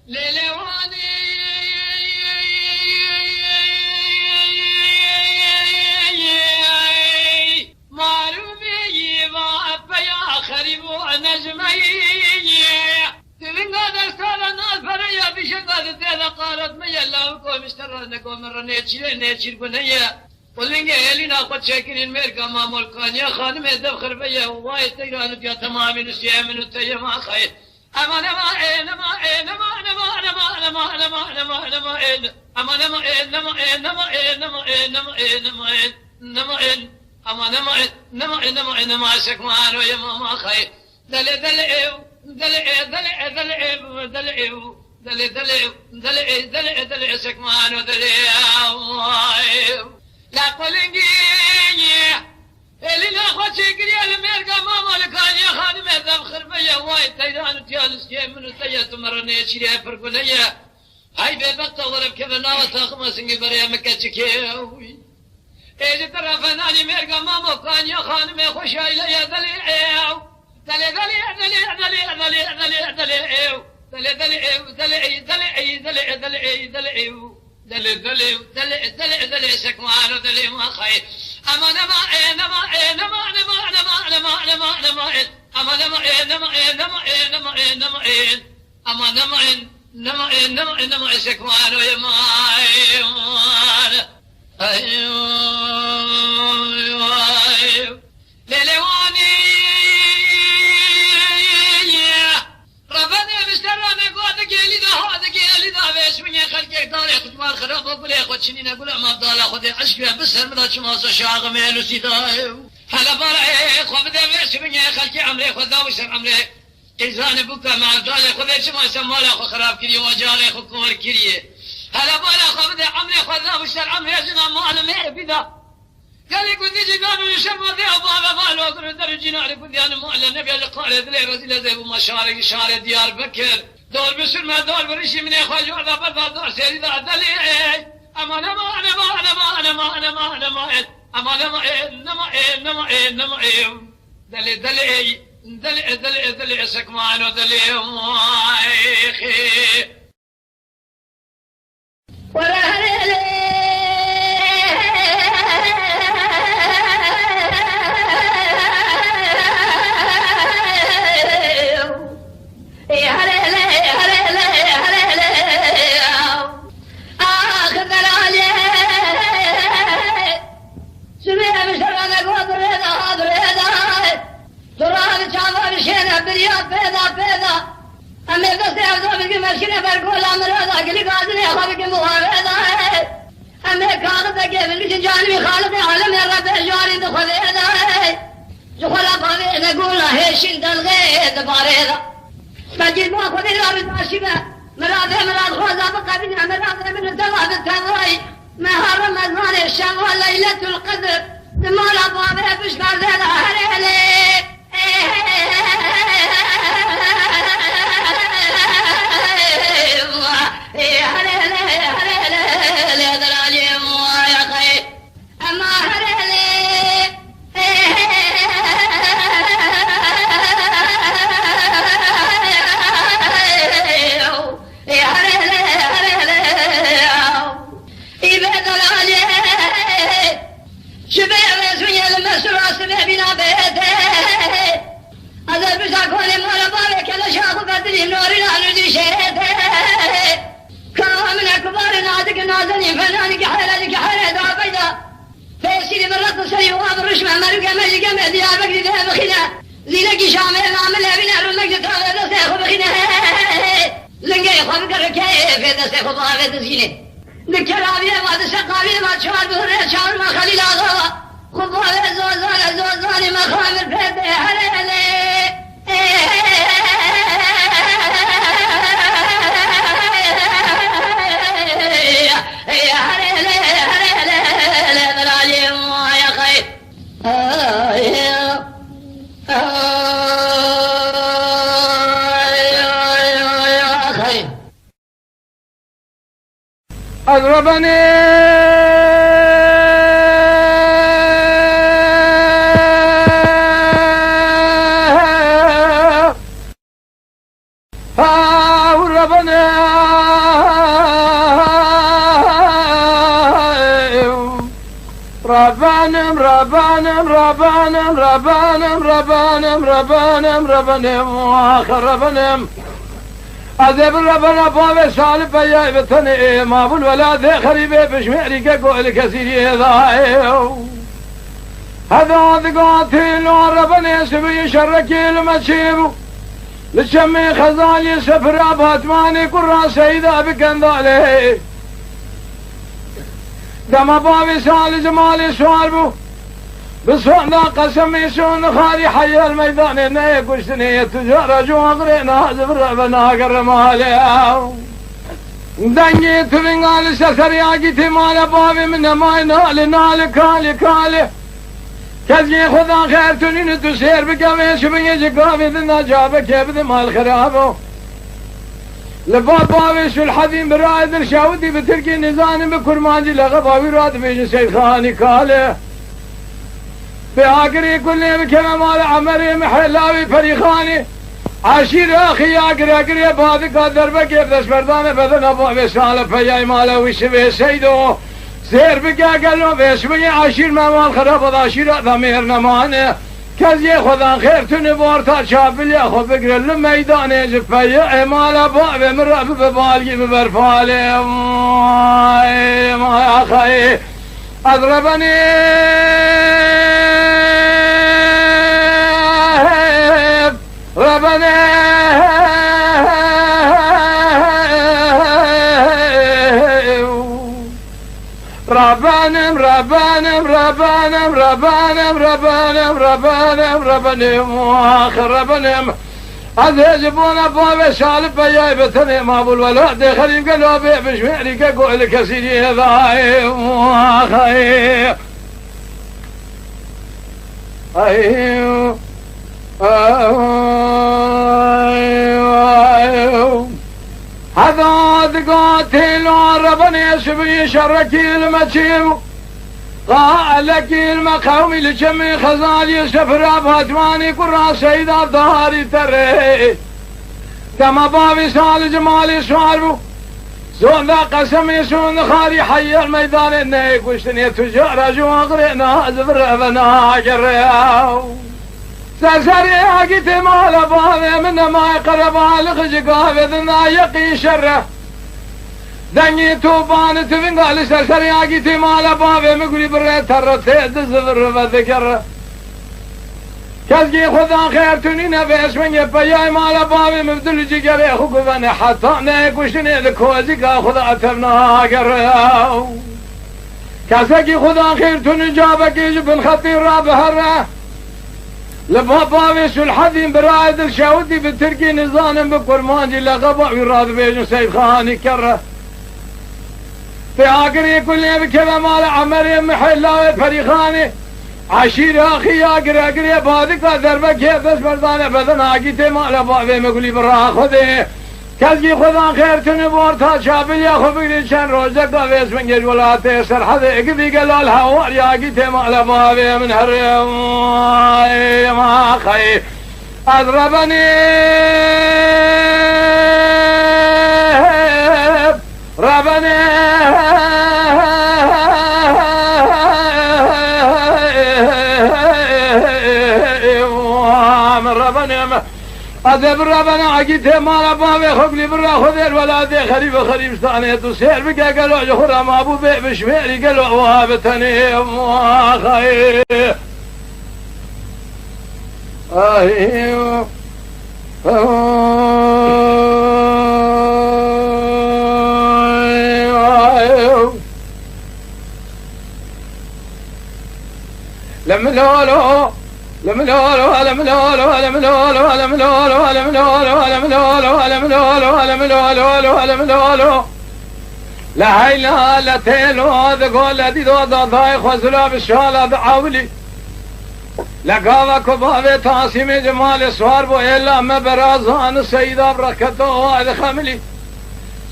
لیلوانی معروفی و بیا خریب و نجمی تلنگا در سالا ناز برای بیشتر دیده قارت میلا و مشتر نگومر نیچیر کنه قلنگ الینا خود شکرین مرگا مامول کانیا خانم دفخر بیا وای تیران بیا تمامی نسیه منو تیم آخیر امان امان امان امان امان امان امان امان امان امان امان امان امان سکمانو یا ماما خیر دل دل ایو دل دل دل ایو دل ایو دل دل دل دل دل سکمانو دل ایو لا قلنگی الینا خود شکری المرگا ماما لکانیا خانم دفخر بیا وای تیران تیالسکی منو تیت مرنه چیری پرکنه های به وقت غرب که بناو تاخم سنگی برای مکه چکیوی ایجی طرفنانی مرگا ماما کانیا خانم خوش آیله دلی ایو دلی دلی دلی دلی دلی دلی ایو دلی دلی ایو دلی ای دلی ای دلی ای دلی ای دلی ایو دلی دلی دلی دلی دلی سکمانو دلی ما خیر امان امان امان امان امان امان امان امان امان امان امان امان امان سکمانو یا مایمان ایو لیلوانی رفنه بشترانه گوده گلی ده هاده گلی ده بهش منی خلقه داره خودمان خراب و بله خود چنین نگوله امام داله خود عشق بسر مدا چماسا شاق میلوسی دایو حالا باره خواب ده بهش منی خلقه عمره خود داوشن عمره ایزان بوکا امام داله خود چماسا مالا خود خراب کریه و جاله خود کمر کریه حالا باره خواب ده عمره خود داوشن عمره جنا مالا میره بیدا قال لي كنت جيرانو يشموا ذي أبواب مالو أقول در جناري كنت أنا مؤلف نبي على قارة ذي رزيلة ذي ومشارق شارع ديار بكر دور بسر ما دور بريشي من إخوان جوردا بدر دور سيري ذا دلي أمان أمان أمان أمان أمان أمان أمان أمان أمان أمان دلي دلي دلي دلي دلي سكمانو دلي مايخي हमें तो से अवसर के मशीन पर गोला मरा अगली बात ने खबर के मुहावरा है हमें खालत के बिल्कुल जान में खालत आलम है रब जानी तो खलेदा है जो खला भावे ने गोला है शिंदल गए दोबारे दा तजिद ما خود را بتاشیبه مراد خوزا بقبل مراد من دوا بتواي نهار رمضان الشهر ليله القدر ما لا بابه بشكار ذا هريله أضربني أضربني ربانم ربانم ربانم ربانم ربانم ربانم آخر ربانم أذب ربنا باب سال بيا بتني ما بول ولا ذي خريبة بشمعري كقول كثير هذا ذقاتل ربنا سبي شرك المشيب لشمي خزالي سفر باتماني قرى سيدا بكندالي دم باب سال جمالي سوالبو بصونا قسمي سون خالي حي الميدان ني كشتني تجار جوغرنا زبر بنا كرمالي دنجي تبنغال سسريا جيتي مال بابي من ما نال كالي كالي كذي خدا خير تنين تسير بكامي شبني جقامي ذنا جابك يبدي مال خرابو لباب بابي شو الحديم برايد الشاودي بتركي نزاني بكرمانجي لغباوي راد بيجي سيد خاني كالي بآقري كل بكما مال عمري محلاوي فريخاني عشير اخي اقري بادي قادر بكيف دس بردانه بدن ابو بساله فياي ماله وشبه سيدو سير بكا قالوا بسمي عشير ما مال خراب عشير ضمير نمانه كذي خدا خير تنبورتا شابل ياخذ بقر الميدان جفيا مال ابو بمر ببالي ببرفالي ما اخي اضربني ربنا ربانم ربانم ربانم ربانم ربانم ربانم ربانم واخر ربانم أذهبون باب سالب بياي بتني ما بول ولا دخلي قلبي بشمعري كقول كسيري ذاي واخي أيوه هذا ذقاتل ربنا يسبي شرك المتيم قال كلمة قومي لجمي خزالي سفر باتماني قرى سيدا ظهري تري كما بابي سال جمالي سوالبو زون ذا قسمي سون خاري حي الميدان النيك وشتني تجار جواغرنا زفر بنا جرياو سرسري اقيت مال بابي من ما يقرب الخج قابي ذنا يقي شره دني توبان تفنقال سرسري اقيت مال بابي مقولي بري ترتي دزفر بذكر كذي خذا خير تنين باسمن يبياي مال بابي مبدل جيجري خقبني حتى نيكوشني ذكوزي خذا اتبنا قرياو كذي خذا خير تنين جابك يجب الخطير رابهره لبابا شو الحديم برايد الشاودي بالتركي نظام بكرمانجي لغبا ويراد بيجن سيد خاني كره في آقري كل بكذا مال عمري محلاوي فريخاني عشير اخي آقري بادك دربا كيف بس بردانه بدن آقيتي مال بابي مقولي برا خذي كذي خذا خير تنبورتا شابل يا خبيري شان روزك بس من جولاتي سرحدي اقذي قال الهوار يا آقيتي مال بابي من هرم ما خي اضربني ربني أذب ربنا عقيته مال بابي خبلي برا خذير ولا ذي خريب ثانية تسير بقى قالوا يخرى ما أبو بي بشميري قالوا وهابتني أخي أيوه لم لولو لم لولو لم لولو لم لولو لم لولو لم لولو لم لولو لم لولو لم لولو لم لولو لا هي لا تيلو ذقول دي دو ضاي خزلا بالشاله بعولي لقاوا كبابه تاسيم جمال سوار بو الا ما برازان سيدا بركته هذا خملي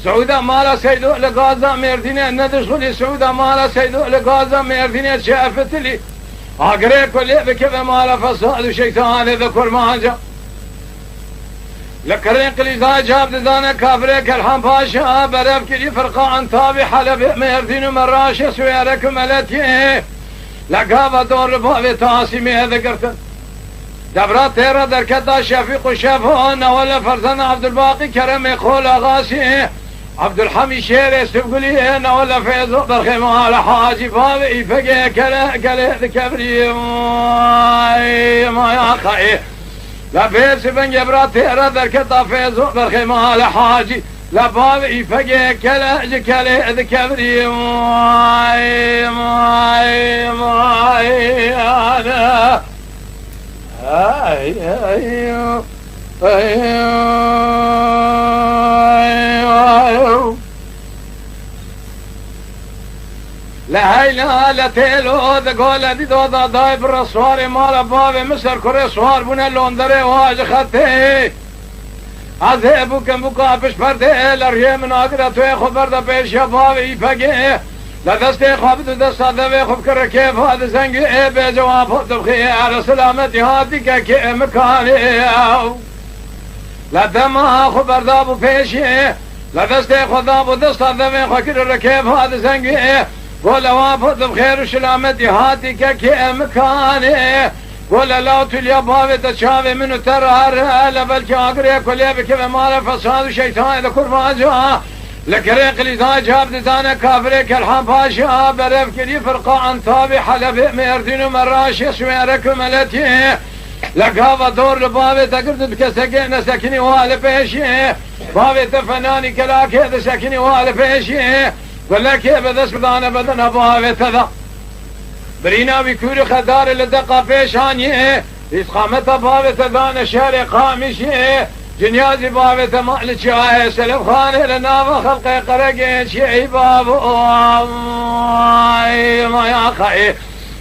سعودا مالا سيدو لغازا مردينه ندخلي سعودا مالا سيدو لغازا مردينه شافت لي اقري كل بكذا مال فساد الشيطان ذكر ما جاء لكرين قليزا جاب دانا كافريك الحم باشا برف كلي فرقان تابي حلب مردين مراش سويرك ملتي لقابة دور بابي تاسمي ذكرت دبرات تيرا دركتا شفيق وشفون ولا فرزان عبد الباقي كرم خول غاسي عبد الحميد شيري سبقلي انا ولا فيض برخيم على حاجي بابي فقي كلا ذكبري ما يا خاي لا بيس بن جبرات تيرا دركتا فيض برخيم على حاجي لا بابي فقي كلا ذكبري ما انا لا هيلا لا تيلو دقولة دي دودا داي برسواري مالا بابي مصر كوري سوار بنا لوندري واج خطي عذيبو كم بقى بش برده لريه من آقرة توي خبر دا بيش يا بابي فقه لا دستي خواب دو دستا دوي خوب كر كيف هذا زنگي اي بجواب خود بخي على سلامتي هاتي كي مكاني لا دما خبر دابو بيشي لا دستي خود دابو دستا دوي خوب كر كيف هذا زنگي اي قول وافض بخير وسلامتي هاتي كي مكاني قول لا تليا بابي تشافي منو ترهر لا بلكي اقري كل بكيف مال فساد وشيطان اذا كرما جاء لكريق لذا جاب دانا كافري كالحان باشا برف كلي فرقا عن طابي حلب ميردين ومراشي سويرك وملتي لقابة دور لبابي تقرد بكسكين سكني والي بيشي بابي تفناني كلاك هذا سكني والي بيشي ولا كيف دس بدانا بدنا بابي تذا برينا بكوري خدار لدقا بيشاني إسقامة بابي تذانا شاري قامشي جنيازي بابي تمال شاهي سلف خاني لنا وخلقي قرقين شيء بابو ما يا خي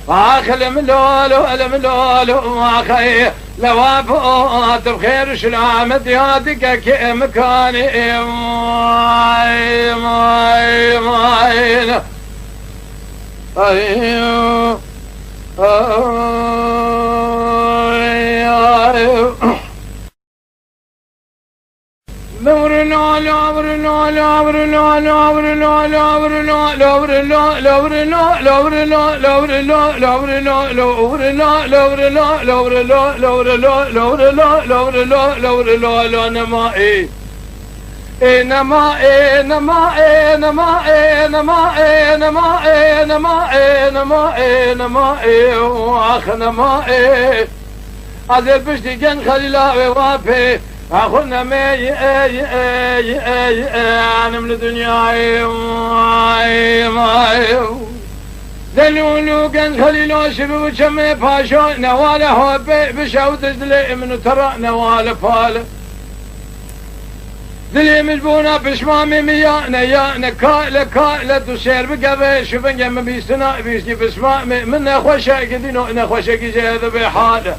آخل من لولو ما خي لوافات بخير سلامة يادك كي مكاني عزل بشتي جن خليلا ووافي أخونا مي أنا من الدنيا دلولو كان خليلو شبه وشمي باشو نواله هو بشاو تزلي من ترى نواله فاله دلي مجبونا بشمامي ميانا يانا كائلة تسير بقبي شبن جم بيستنا بيستي بسمامي من نخوشا كدينو نخوشا كي هذا بحاله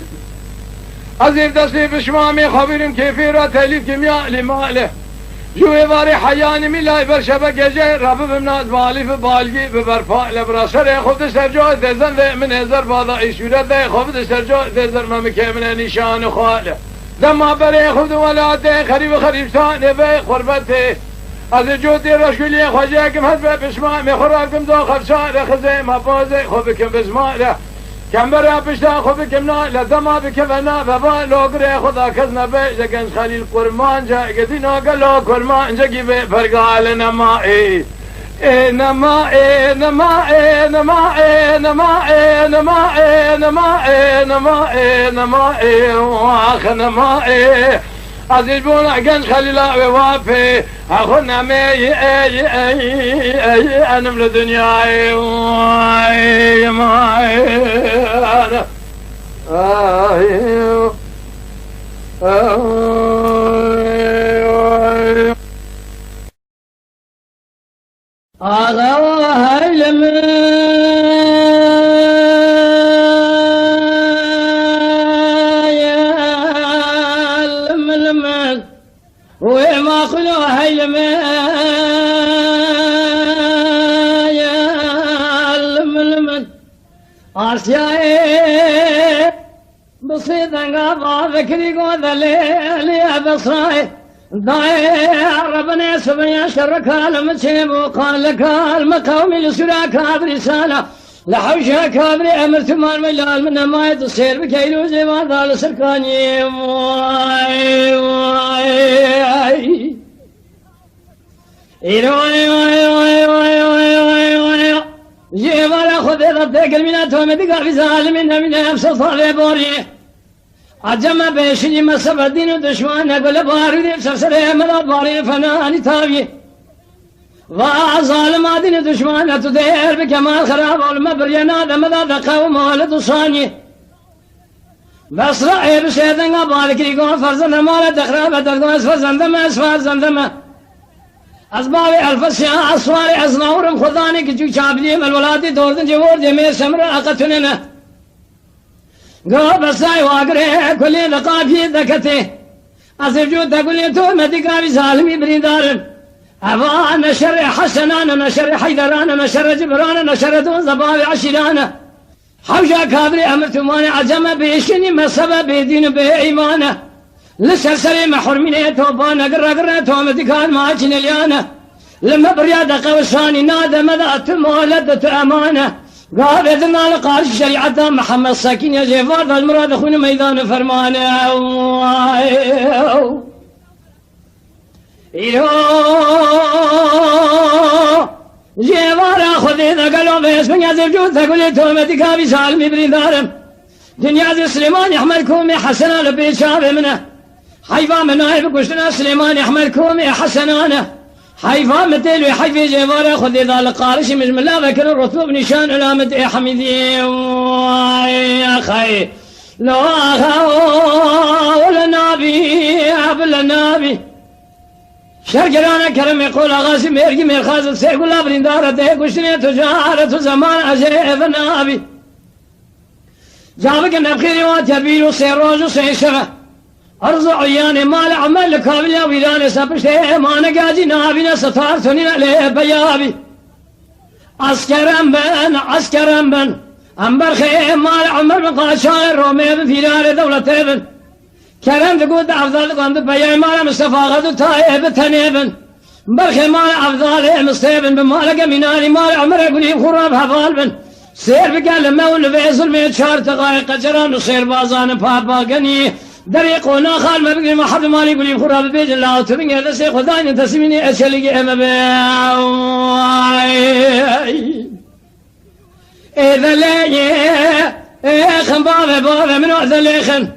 عزيز دستي بشمامي خبيرم كيفيرة تأليف كيمياء لماله جوي باري حياني ملاي برشبه جي رب بمناز بالي في بالجي ببرفاء لبراسر خفت سرجو دزن ذي من هزر باضا ايشورة ذي خفت سرجو دزر ممكي من نشان خاله دما بري خفت ولادي خريب ساني بي خربتي عزيز جودي رشكولي خواجيكم هدبه بشمامي خراكم دو خفشار خزي مبازي خفكم بزماله كم برا بشتا خبكم نا لدما بكفنا بابا لوغري خدا كزنا بي جكن خليل قرمان جا قدينا قالو قرمان جاكي بي فرقال نمائي نمائي واخ نمائي عزيز بونا قنش خليلا ووافي اخونا مي انا من الدنيا أغوها الململ وما خلوها الململ عصيائي بصيدا قضى ذكري قوذ لي بصائي ضايع ربنا سبيا شرك المسيب وقال لك المقوم لسراك رسالة لحوشها كابري أمرت مال مجال من ما يتصير بكيلو زي ما ذال سركاني واي واي واي واي جيب على خذ ضدك المناتهم دقا في سالم من نفس صالح بوري عجم بيشني مسب الدين ودشمان أقول باري سرسر مدى باري فناني تاوي وظالم دين دشمان تدير بكمال خراب والمبرينا دمدا دقا ومولد صاني بس رأي بسيدن قبالك يقول فرزن مال دخراب دقا اسفزندم اسفزندم أسباب الفسيا أسوار أزناورم خداني كجو شابليم الولادي دوردن جوور جميع سمر أقتننا قال بساي واقري كل دقا في ذكته أسفجو تقول تو مدقا بسالمي بريدارم أبا نشر حسنان نشر حيدران نشر جبران نشر دون زباب عشران حوشا كابري أمرتمان عجم بيشني مسبب بيدين بإيمانه لسلسل محرمين توبانا قرر تومتكان ما اليانا لما بريادة قوساني نادى مذات مولدة أمانة قال إذن قال الشريعة محمد ساكين يا جيفار ذا المراد أخونا ميدان فرمانه جيفار أخذ إذا قالوا بيس من يزل جود تقول تومتكا بسالمي بريدارم دنيا ذي سليمان يحمل كومي حسنا لبيت شابه منه حيفا من نائب قشتنا سليمان يحمل كومي حسنانه حيفا متيلو حيفي جيفار أخذ إذا لقارش بسم الله ذكر الرتب نشان علامة حميدي يا خي لو أخا ولا نبي قبل نبي شرقرانا كرم يقول أغاسي ميرقي ميرخازل سيقول لا برندارة قشتني تجارة زمان أجيب نبي جابك النبخيري واتبيلو سيروجو سيشفه أرض عياني مال عمل لكابل ويلاني سبشتي ما نقاجي نابينا ستارتني عليه بيابي عسكرا بن أمبر خيم مال عمل مقال شاعر رومي بن فيلار دولة بن كرم تقود أفضل قند بيا مال مصطفى غدو تايب تنيبن برخي مال أفضل مصطيبن بمالك مناني مال عمر يقولي خراب هفال بن سير بقال مول فيصل ميت شهر دقائق جران وصير بازان بابا قني دريقونا خال ما بقي ما حد مالي يقولي خراب بيج الله وتبني هذا سيخ وداني تسميني أشلقي أما بي إذا لي خن بابا من وعد ليخن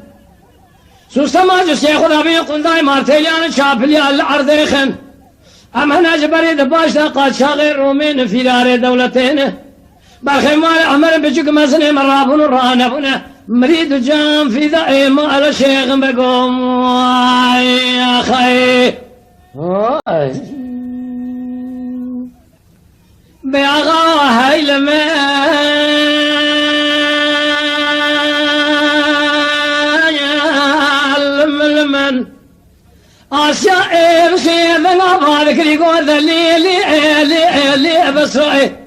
سوستا ما جس ياخذ أبي قنداي مارتيليان شابلي العرض يخن أما ناج بريد باش قاد شاغر رومين في دار دولتين برخي مال عمر بجوك مسني مرابون رانبونه مريد جام في دائم على شيخ بقوم يا خي بأغا هاي لمن أشياء بشيء من أبارك يقول لي بسرعي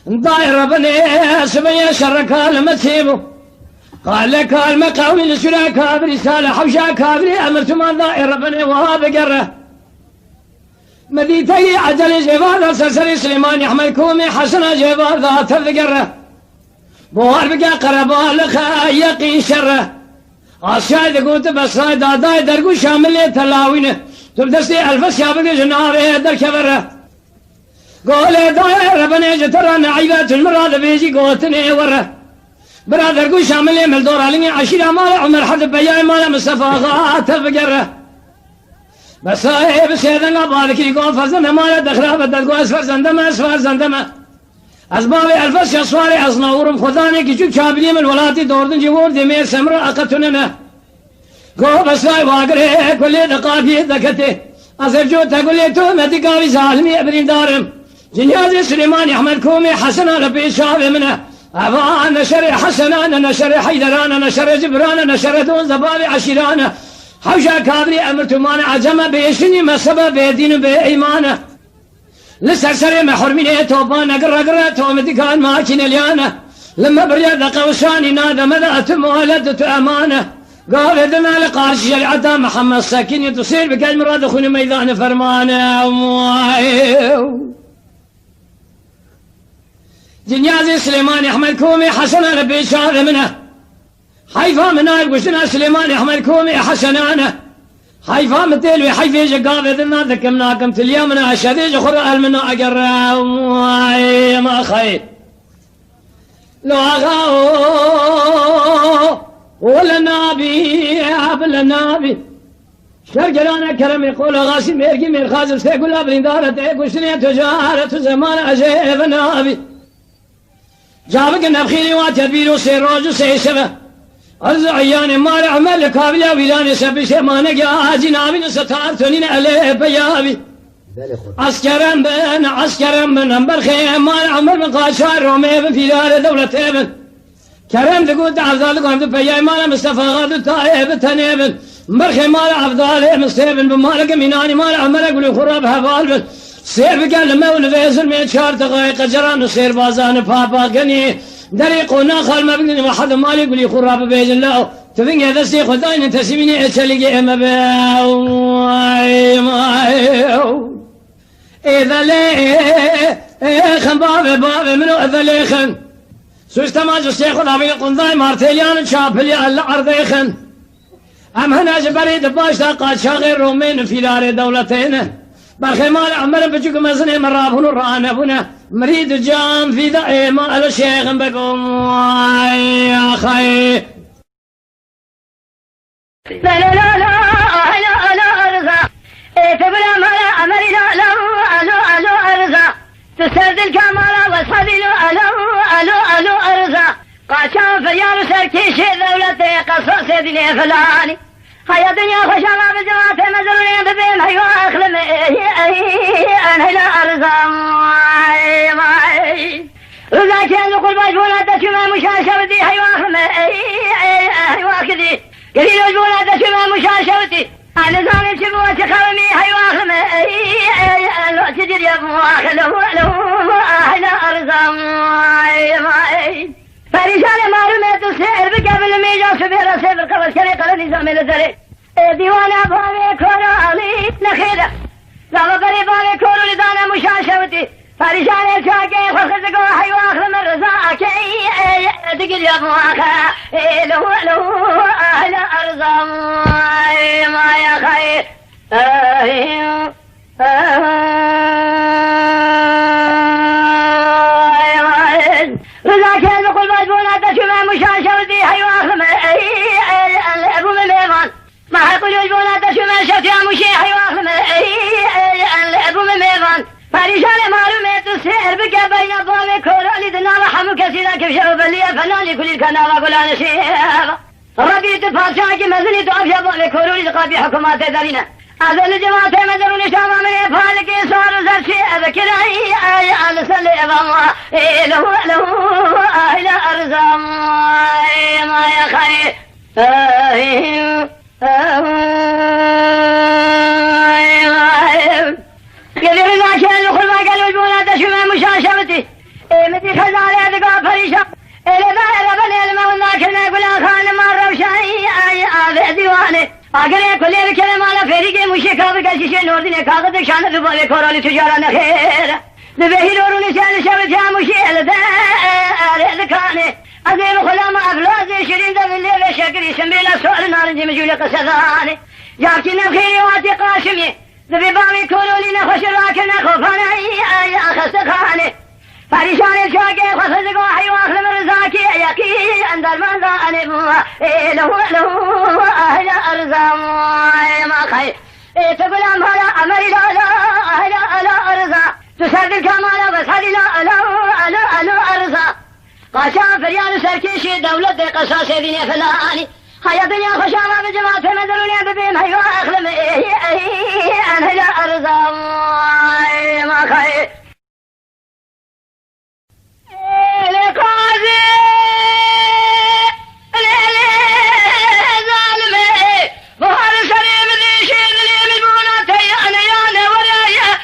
داير بني سمي شرك المسيبو قال لك المقاوي لسنا كابري سالة حوشا كابري أمرت ما داير بني وهذا قره مديتي عجل جبار سلسل سليمان يحمل كومي حسن جبار ذات الذقره بوار بقى قربا لخا يقين شره عشاي قلت بس داي درقو شامل تلاوينه تبدسي الف سيابق جناره در كبره قول داير بني جترى نعيبات المراد بيجي قوتني وره برادر قو شامل مل دور علي عشيرة مال عمر حد بياي مال مصطفى غات بقره بس هاي بسيدنا بالك يقول فرزنا مال دخرا بدل قو اسفر زندمه اسباب الفس يصواري اصناورم خداني كيشوف شابلي من ولاتي دوردن جوور دمير سمر اقتننا قو بس هاي واقره كل دقافي ذكته أسرجو تقولي تو مدقاوي سالمي ابن دارم جنيازي سليمان يحمل كومي حسنا لبي شاب منه أبا نشر حسنان نشر حيدران نشر جبران نشر دون زباب عشيران حوشا كابري أمرتمان عجم بيشني مسبب بيدين بإيمانه لسرسر محرمين توبان قرر تومدقان ماكين اليانه لما بريد قوساني نادى مذات مولدة أمانه قال إذن لقارش شريعة محمد ساكين تصير بك المراد أخونا ميدان فرمانه جنيازي سليمان أحمد كومي حسن ربي شاذ منه حيفا منايب وشنا سليمان أحمد كومي حسنانه حيفا متلوي حيفي جقابة ذنا ذكمناكم تليامنا شذيج خرق منا أقرأ ما خير لو أغاو ولا نابي ولا نابي شرقلانا كرم يقول غاسي ميرقي مير خازل سيقول أبرين دارة تيقول سنية تجارة زمان أجيب نابي جابك النبخيلي واتبيلو سيروج سيسبه أرزع عياني مال عمل كابلا ويلاني سبي شمانك يا جنابي نستارتنين عليه بيابي عسكرم بن أمبر خيم مال عمل من قاشار رومي بن في دار دولة ابن كرم تقول عبدالله قام تبيا مال مصطفى غاد طائب تنيبن مرخي مال عبدالله مستيبن بمالك ميناني مال عمل يقول خراب هبال سير بقال مول فيزر من شهر دقائق جران سير بازان بابا غني دريقنا خال ما بقني واحد مالي يقول لي خراب بيز الله تفين هذا الشيخ خداين تسميني اتشلقي اما اذا ليه خن باب منو اذا ليه خن سوست ما جو الشيخ خدابي قنضاي مارتيليان شابلي على الارض خن ام هنا جبريد باش قاد شاغر رومين في دار دولتين برخي مال عمل بجوك مزني مرابون رانبونا مريد جام في دعي مال الشيخ بكم يا خي لا لا لا لا لا لا أرزا تبلا مالا أمري لا لا ألو أرزا تسرد الكمالا وصحبي لا ألو أرزا قاشان فريان سركيشي دولتي قصص دنيا فلاني هيا دنيا خشامة بجوات مزروني ببين هيو أخلم أنا لا أرزا رزا كان يقول باجونا تشمع مشاشوتي هيو أخلم هيو أخذي قليل وجونا تشمع مشاشوتي أنا زاني شبوة خرمي هيو أخلم لو تجد يا أبو لو أهلا أرزا فريشان معلومات السير بقبل ميجا سبيرا سيبر قبل كري قبل نظام الزري ديوانا بامي كورو علي نخيرة لما بري بامي كورو لدانا مشاشوتي فريشان الشاكي خلقوا حيو أخلم الرزاكي تقل يا أبواخا لو أهلا أرزام ما يا خير رزاكي نقول مجبونا تشمع مشاشوتي حيو أخلم الأبو مميمان ما حيقول يجبونا تشمع شفتيا مشي حيو أخلم الأبو مميمان فريشان معلومات السير بقى بين ضامي كورو لدنا رحمو كثيرا كيف شعب اللي فنان لكل الكنابة قول أنا شيخ ربي تفاشاكي مزني تعرف يا ضامي كورو لدقابي حكومات دارينا أذن جماعة مدرون شامع من إفعالك صار زرشي أذكر أي ألسل إباما له أهل أرزام ما يا خير قال رضا كان يقول ما قال وجبونا تشمع مشاشبتي متي خزالي أدقى فريشا إلى بني الموضع كنا يقول خان مرة وشاي آذي ديواني أقرأ كل الكلام على فريق مشيكا بكشيش نور دين كاغد شان دبابي كورالي تجارة نخير دبهي نور نسان شبت يا مشيل ذكاني أزيم خلام أفلازي شرين ذا اللي بشكري سنبيلا سؤال نارنجي مجولي قصداني جابتي نبخيري واتي قاشمي ذبي بامي كورولي نخش راكنا خوفانا أي أخستخاني فريشان الشاكي خصدق وحي واخلم الرزاكي يقي عند المنزاني له أهل أرزام ما خير تقول أمهلا أمري لا أرزا تسرد الكمال بس هذه لا أرزا قاشان فريان سركيشي دولة قصاص ديني فلاني هيا دنيا خشامة بجماعة مدروني ببين هيو أخلم أنا لا أرزام ما خير لقاضي ظالمي ظهر سليم ذي شيء ذي بالبونات أنا يانا ورايا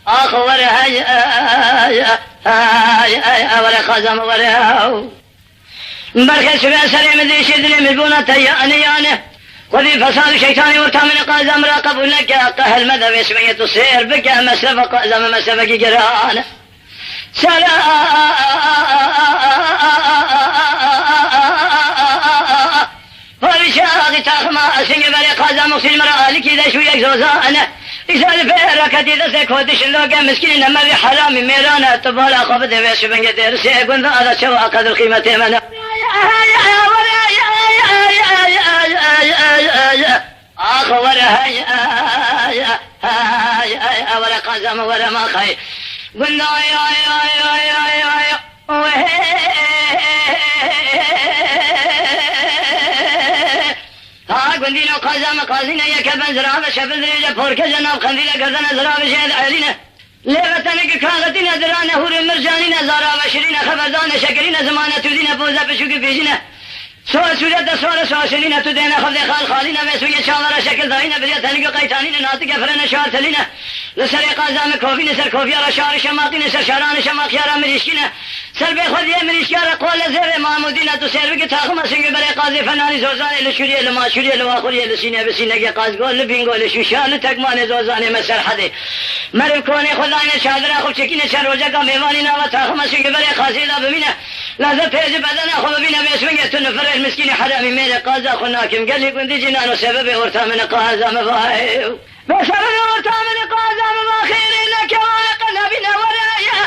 أخو ورايا خزم ورايا برخي سليم ذي شيء ذي بالبونات أنا يانا خذي فساد شيطاني ورتامن قازم را قبول لك قهل مذهب اسمية تصير بك مسلف قازم مسلفك جران سلام فرشاق تاخما سنگ بري قازم مقصد مرا لكي ذا شو يكزوزان إسال فيركتي ذا سيكودش اللوغة مسكين نمر حرامي ميرانا تبالا خفت ويش بنگ دير سيكون ذا هذا شو قدر قيمته منا آخ ورا هيا ورا قزم ورا ما خي قلنا يا ها قندينا قزم قازينا يا كبن زرابة شفل دريجة فورك جناب خندينا قردنا زرابة شهد علينا ليبتنك كاغتنا درانا هور مرجانينا زرابة شرينا خبردانا شكرينا زمانة تودينا بوزا بشوك بيجينا سوال سورة سوال سنين تدينا خفض خال خالينا مسوية شاورا شكل داينا بريا تنقو قيتانين ناطق فرنا شوار تلينا لسر قازام كوفي نسر كوفيارا شعر شماقي نسر شعران شماقيارا مريشكينا سر بخذ مريشكيارا قول زير معمودينا تسير بك تاخما سنگ بري قازي فناني زوزاني لشوري لما شوري لواخوري لسينة بسينة قاز قول لبين قول شوشان تقمان زوزاني مسر حدي مرم كوني خداين شادرا خوب چكين شر وجاقا ميواني ناوا تاخما سنگ بري قازي دا بمينا لازم پیج بدن خوب بينا بسوية تنفر المسكين حرامي ميل قازا خناكم قال لي كنت جنان وسبب ورتا من قازا مفاهيو بسبب ورتا من قازا مفاخير لك وانا بنا ورايا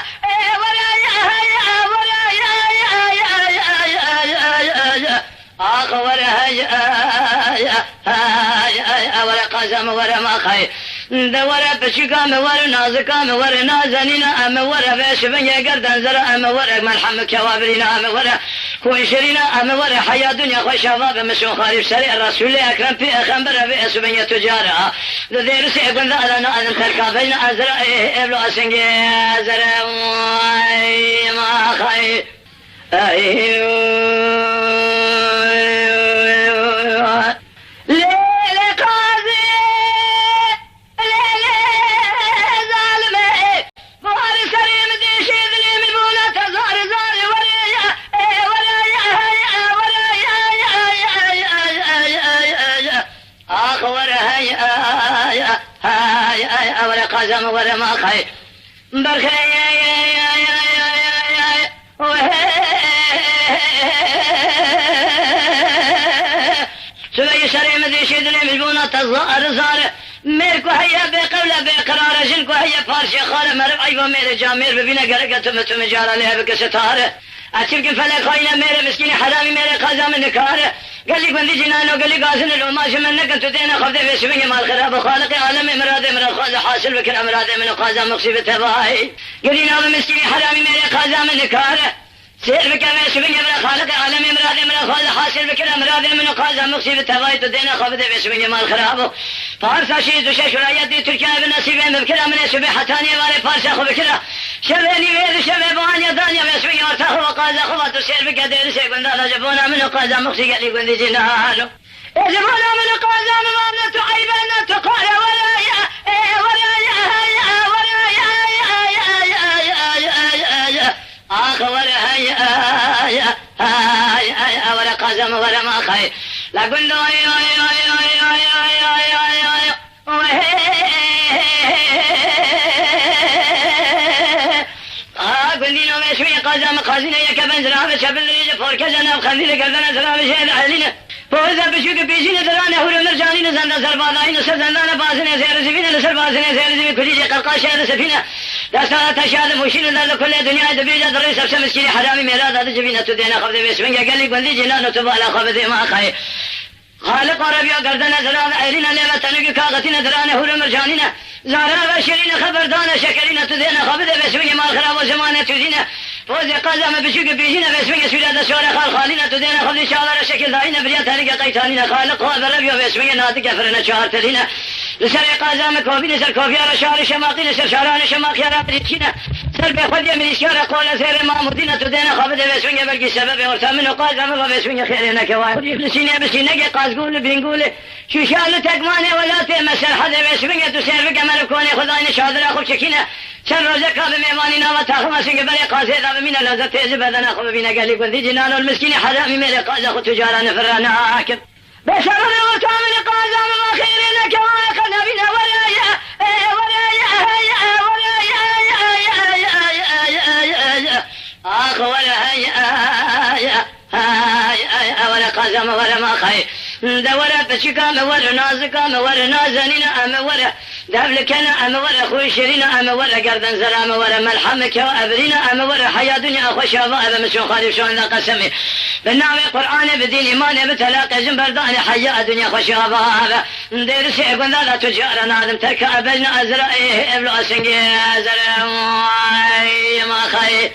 آخ ورا قازم ورا ما خي دورا بشكام ورا نازكام ورا نازنينا أم ورا بشبنيا قردن زرا أم ورا ملحم كوابرينا أم ورا كويشرينا أم ورا حياة دنيا خوش شباب مسون خارف سريع الرسول أكرم في أخنبر في أسبنيا تجارة ذير سيقول ذا لنا أن تركابين أزرا إبلو أسنجي أزرا ما خي قازم ورا ما خي برخي سبي سري مدري شدني مجبونة تظهر زار ميركو هيا بقولة بقرار جنكو هيا فارشي خالة مرب أيوة مير جامير ببينا قرقة تم جارة لها بك ستارة أتشبك فلك خاينة مير مسكيني حرامي مير قازم النكارة قال لي كنت جنانو قال لي قاسن الوماش منك انتو دينا خفضي في سبيني مال خراب خالق عالم امراض من الخاز حاصل بكن امراض من قازم مقصيبة تباهي قال لي نام مسكيني حرامي مير قازم النكارة سير بك ما سبيني من خالق عالم امراض من الخاز حاصل بكن امراض من قازم مقصيبة تباهي تو دينا خفضي في سبيني مال خراب فارسا شيء دوشة شرايات دي تركيا بنصيبين بكرة من سبي حتاني واري فارسا خو بكرة شبيني ويد شبي بانيا دانيا بسبيني ورتاخو وقازا خو تسير بك دير سيكون دانا جبونا من قازم مقصي قال لي قل دي جنانو يجبونا من قازم مامنا تعيبنا تقال ورايا آخ ورايا ورا قازم ورا ما خي لا قل قندينو مشوي قازم قازينا يا كبن زرابة شبل ريجة فورك جناب خندينا قردنا زرابة شهد علينا فوزا بشوك بيجينا درانا هور مرجانين زندا سرباداين سزندانا بازنا زير زفينا لسر بازنا زير زفين كليجي قلقا شهد سفينة دستانا تشهد موشين در كل دنيا دبيجة دري سبسا مسكيني حرامي ميلاد هذا جبينة تدينا خفض بيسمنجا قال لي قندي جنانو تبالا خفض ما خي خالق ربيع قردنا زرابة علينا لما تنقي كاغتنا درانا هور مرجانين زارا بشرين خبردانا شكرين تدينا خفض بيسمنجا مال خراب وزمانة تدينا فوزي قازم بشوك بيجينا بيسمنجا سولاد سورة خالخالينا تدينا خفض شاورا شكل داينا بريا تنقي قيتانينا خالق ربيع بيسمنجا ناتك فرنا شهر تدينا لسر قازم كوفي نسر كوفيارا شعر شماقي نسر شعران شماقيارا بريتشينا سر بخذ مريشكارا قول سير معمودينا تدينا خفض بيسمنجا بلقي سبب ورتا منه قازم وبيسمنجا خيرنا كواي لسينا بسينا قازقول بينقول شو شان تقمانه ولا تمسر حد بيسمنجا تسير بكمل كوني خداين شادر اخو شكينا شر روزك بميماننا وتاخما سنگ بري قازي ذا من لذت تيز بدن اخو بينا قال لي كنت جنان المسكين حرامي ميل قاز اخو تجارا نفرانا عاكب بشر وتامن مورا ما خي دورا بشكا مورا نازكا مورا نازنين مورا دبلكنا مورا خوي شيرين مورا قردن زرا مورا ملحمك وابرينا مورا حياة دنيا خوش هذا مشون خالي شلون لا قسمي بالنعم قرآن بدين إيمان بتلاقى جنبردان حياة دنيا خوش هذا دير سيكون لا تجار نادم ترك أبجنا أزرائي إبلو أسنجي أزرائي ما خي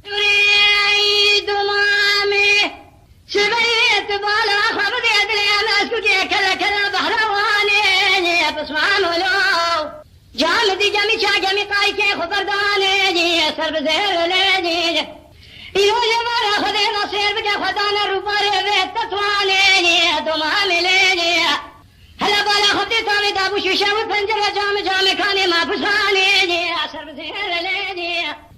يريد مامي سبيت بالا خبر يدري أمسك كذا كذا بحرواني بسمان ولو جامدي جامي شا جامي قايكي خبرداني سر بزير ليني يوجي بارا خذي نصير بك خدانا روباري بيت تطواني دمامي ليني هلا بالا خبتي تامي دابو شوشا وفنجر جامي كاني ما بساني سر بزير ليني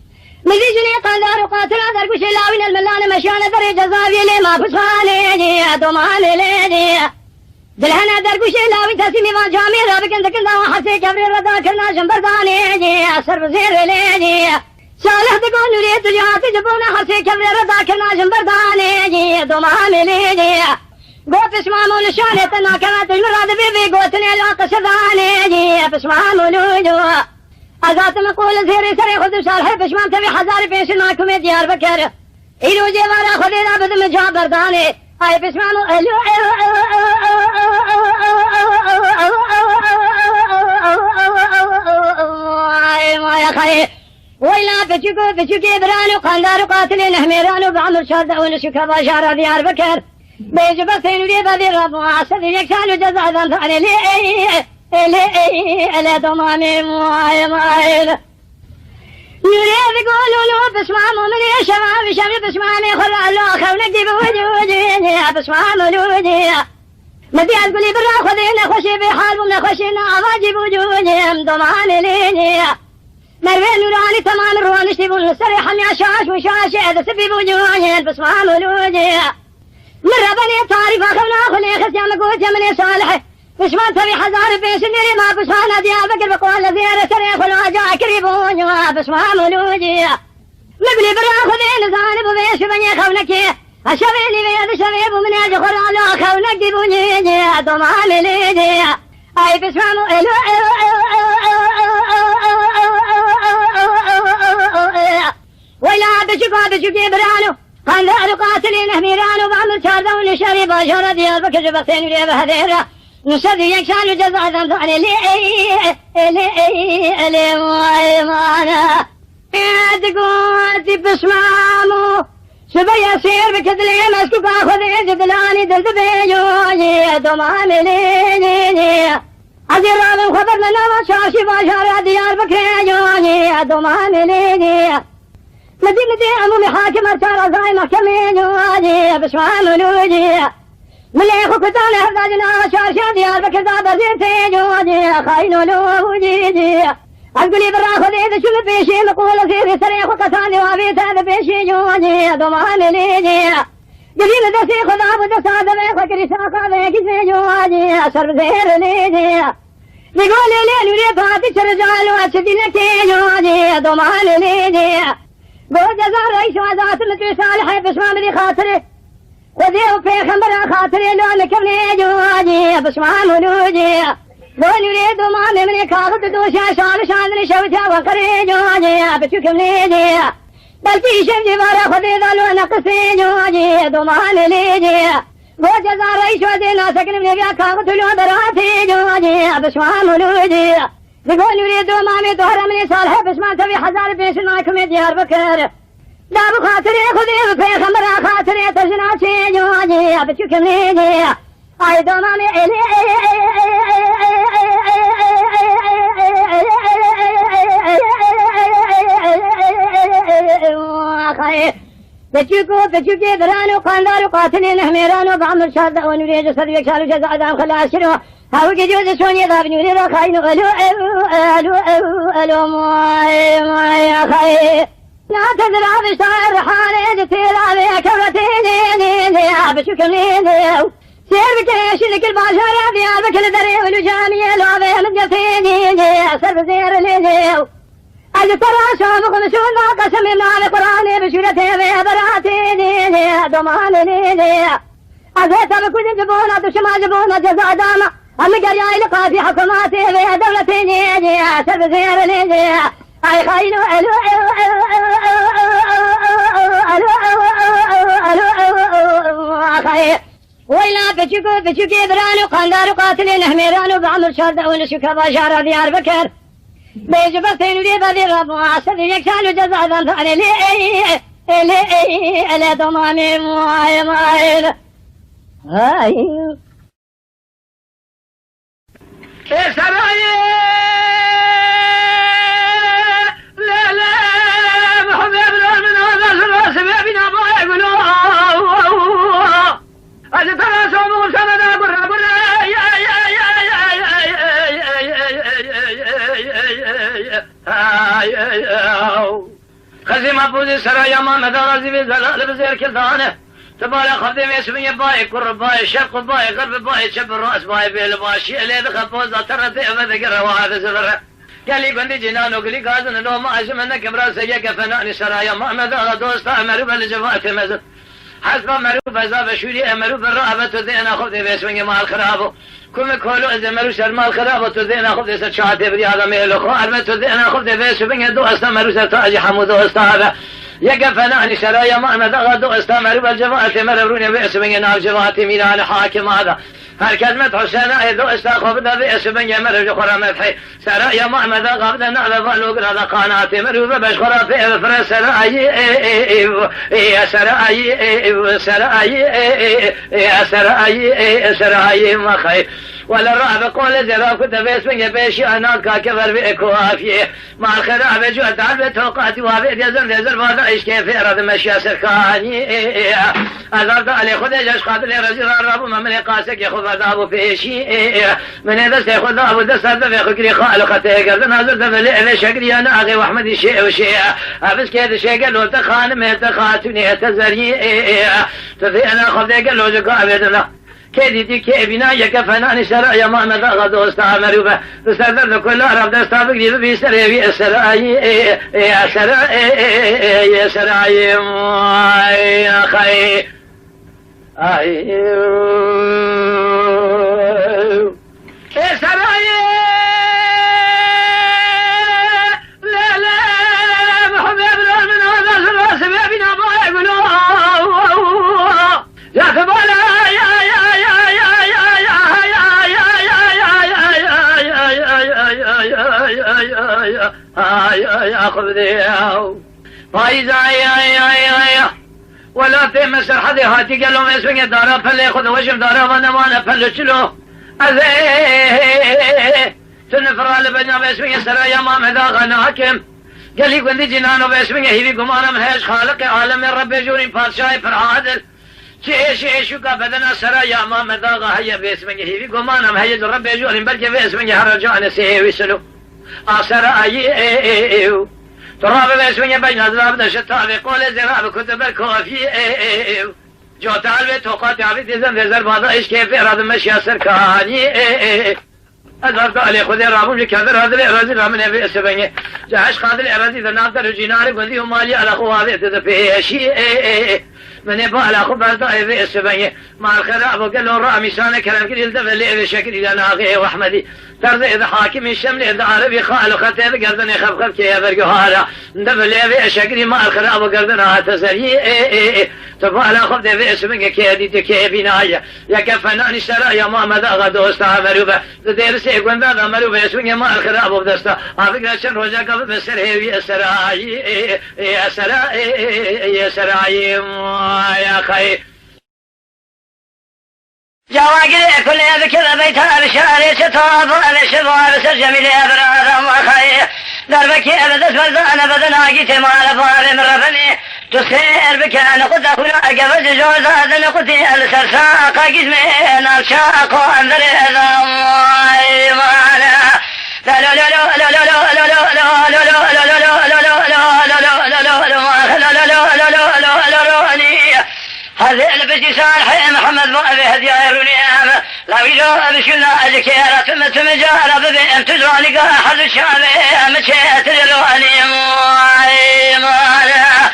مزيجني قدر وقاتل درقش لاوين الملان مشان دري جزاوي لي ما بساني دمامي ليني دلهنا درقش لاوين تسمي ما جامي رابك انت كنت وحسي كبري ردا كنا جنبرداني سر بزير ليني صالح تقول نريد جهات جبونا حسي كبري ردا كنا جنبرداني دمامي ليني قوت اسمام ونشاني تنا كما تجمراد بيبي قوتني لا قصداني بسمام ونوجو أزات مقول زيري سري خذ صالح بسمام تبي حزاري بيش معكم ديار بكر إلو جوارا خذينا بدم جابرداني هاي بسمام ما يا خي ويلا بتشكو برانو قندار قاتلين هميرانو بعمر شارد ونشكا باشارة ديار بكر بيج بسين لي بدي رب وعسل يكسال جزاء ذنباني لي دمامي مايل يريد يقولوا بسمام من شباب شباب بسمامي خلع الله خونك دي بوجودي بسمام ولودي مدي أقولي برا خذينا خشي بحال ومن خشينا أواجب وجودي دمامي ليني مروي نوراني تمام الروان اشتبون السريح حمي عشاش وشاش هذا سبي بوجودي بسمام ولودي من ربني تعرف أخونا خلي خس يا مقوت يا مني صالح مش ما تبي حزار بيش النري ما بسوانا دي بقر بقوال زيارة سريح والواجع كريبون بس ما مولوجي مبلي برا خذين زانب وبيش بني خونك أشبيني بيد شبيب ومن يجي خرالو خونك دي بني دمامي ليدي أي بس ما مولو ولا بشكي برانو قندار قاتلين هميران وبعمل شاردون شريب شرد ديال بكر جبختين ولي بهديرة نسدي يكسال جزاء ذنباني لي مانا تقوتي بسمامو سبي يسير بكدلي مسكوك اخذي جدلاني دلد بيجوجي دمامي ليني عزير رابن خبر لنا وشاشي باشارة ديال بكر جوجي دمامي ليني مدينة أمومي حاكم أرتار زاي محكمين جواجي بسمام ولوجي مليخو كتان هرداجنا شارشا ديار بكر دابر زيتي جواجي خاين ولوجي أقولي برا خذي ذا شو بيشي مقولة زيري سريخو كتاني وابيت هذا بيشي جواجي دمامي ليجي قليل دسي خذاب ودسا دبيخو كريسا خذي كسي جواجي أسر زير ليجي يقولي ليل ولي فاتي شرجال وأشدي لكي جواجي دمامي ليجي قول جزار رئيس وزارة المدري صالح بسمام لي خاطري وذيو في خمرة خاطري لو لكبني جواجي بسمام ولوجي قول يريد مامي مني كاغد دوشا شال شاندني شوتا وقري جواجي بتكمني جي بل في شمجي بارا خذي ذالو نقصي جواجي دمامي ليجي قول جزار رئيس وزينا سكن مني بيا كاغد لو براتي جواجي بسمام ولوجي يقول يريد مامي ظهر مني صالح بس ما تبي حزار بيش معكم ديار بكر دابو خاطري خذي في خمرة خاطري ترجناتي جواجي بتشكمني جي اي دو مامي بتشكي برانو قندارو قاتلين هميرانو بعمل شارد ونريد جسد يكسالو جزاء دام خلا أشرو هاو جوز شوني ذاب نوري رو خاينو ألو ماي خاي لا تزرع بشتار حالي جتيلا بيا كبرتيني بشكمني سير بكيش لك الباشرة بيا بكل دري ولو جامي لو بيا مدقتيني سر بزير لينيو از ترا شام خمشون ما قسم نام قرآن بشورته و براتی دیده دمان دیده از تب کدی جبونا تو شما جبونا جزا داما هم گریای لقافی حکوماتی و دولتی دیده سر زیر دیده ای خیلو الو ويلا بشكو برانو قندار قاتلين هميرانو بعمر شرد ونشكا باشارة ديار بكر بيجبتين ولي بدي رب وعسد يكسالو جزا ذنفاني لي ضماني مواي مايل هاي سرايا لا لا محبب من هذا الراس بابنا ما يقولوا أجل ترى صوموا سنة برا برا يا خزي مبوزي سرايا ما مدى غازي بزلال بزير كلدانه تبالي خدم اسمي باي كر باي شرق باي غرب باي شب الراس باي بيل باشي اللي بخبوزة ترى تأمد قرر وهذا زفر قال لي بندي جنان وقال لي قازن لو ما أجمنك براسي يقفناني سرايا ما مدى دوستا مريب الجفات مزل حسب مرو بزاب شوري مرو بالرعبة تذينا خذ بيسوين مال خرابو كم كولو إذا مرو شر مال خرابو تذينا خذ سشاتي بدي هذا ميلو خاربة تذينا خذ بيسوين دو أستا مرو سرتاج حمود أستا يقفناني سرايا ما مدغ دو أستا مرو بالجماعة مروروني بيسوين نار جماعة ميلان حاكم هذا هركز متحسنا دو أستا خذ بيسوين مرو خرا مدحي سرايا ما مدغ بدنا على فلوق هذا قناتي مرو بش خرا في فرس سرايا سرايا ما خي ولا الرعب قول زرا كنت بيسمي بيشي أنا كاكبر بإكوافيه مع الخراب جو تعب توقعتي وابد يزر ماذا إيش كيف أراد مشي سركاني أزرت علي خذ جش قاتل رجل الرب من قاسك ياخذ ذابو فيشي من هذا سياخذ ذابو دست هذا يخكري خالقته قال نازل ذبل شكري أنا أغي وأحمد شيء وشيء بس كذا شيء قال له تخان ما تخاتني تزري تفي أنا خذ قال له جقا بدنا كيدي كي بنا يكفناني سرايا ما مذاق دوستا مريوبة تستدر كل عرب دستا بقريب بيسري السراي يا سراي يا سراي يا خي يا سراي لا لا محبب من هذا الراس بابنا ما يقولوا يا كبالا ولا تمسر حدي هاتي قال لهم اسمك دارا فلي خذ وجم دارا وانا ما نفل شلو تنفر على بنا باسمك سرايا ما مذاق ناكم قال لي قندي جنانو باسمك هيبي قمانا من هيش خالق عالم رب جوري بادشاهي فرعادل شيء شو بدنا سرايا ما مذاق هيا باسمك هيبي قمانا هيا رب جوري بلكي باسمك هرجان سيوي سلو سرايا تراب باسمك بين أضراب دشتاب قول زراب كتب الكوفي جو تعالى توقات عبيد زن زر بعض إيش كيف إراد مشي سركاني أدرت عليه خذ رابو لكذا هذا الأراضي رامن أبي أسبانية جاش خاذ الأراضي ذنابتر الجنار بندي ومالي على خواري تدفيه شيء من يبغى على خبرته أبي أسبانية مع الخراب وقال له رامي سانة كلام كذي الدفع اللي أبي شكل إلى ناقيه وأحمدي ترى إذا حاكم الشمل إذا عربي خالو خطيب قردني خبخب كي يبرقهارا دفع اللي أبي شكل مع الخراب وقردنا تزري تبغى على خبرته أبي أسبانية كي أدي كي بناية يا كفناني سرايا ما ماذا غدو استعملوا بدرس يقول هذا عملوا بيسوي ما الخراب وبدستا أفكر شن رجع قبل بسر هي السراي يا سراي يا سراي يا خي جواقي كل ذكر بيتها بشاري شطاب الشباب بسر جميل أبرار ما خي دربك أبدا فزان بدنا جيت ما لفار من رفني تسير بك أنا قد أكون أقفز جوزا ذن قدي السرساق قسمين الشاق وأنذر إذا معنا لا لا لا لا لا لا لا لا لا لا لا لا هذه البشي صالح محمد بابي هدية يروني لا ويلو بشنا أذكيرة ثم جارة ببين تدراني قاحد الشامي مشيت تدراني مانا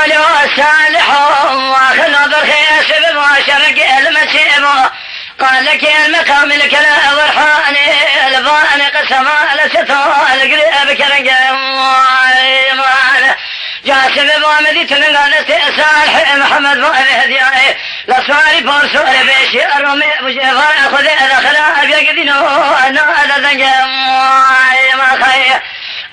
لا صالح واخذنا بالخيس بمعاشرك المسيب قال لك يا المقام لك لا ورحاني الباني قسما لستوى القريب كرقم جاسم بوامدي تنقل صالح محمد بوامي هدياي لصاري بورسوري بيشي الرومي بجيفار أخذ الأخلاق يقدنو أنا أدنقم ما خير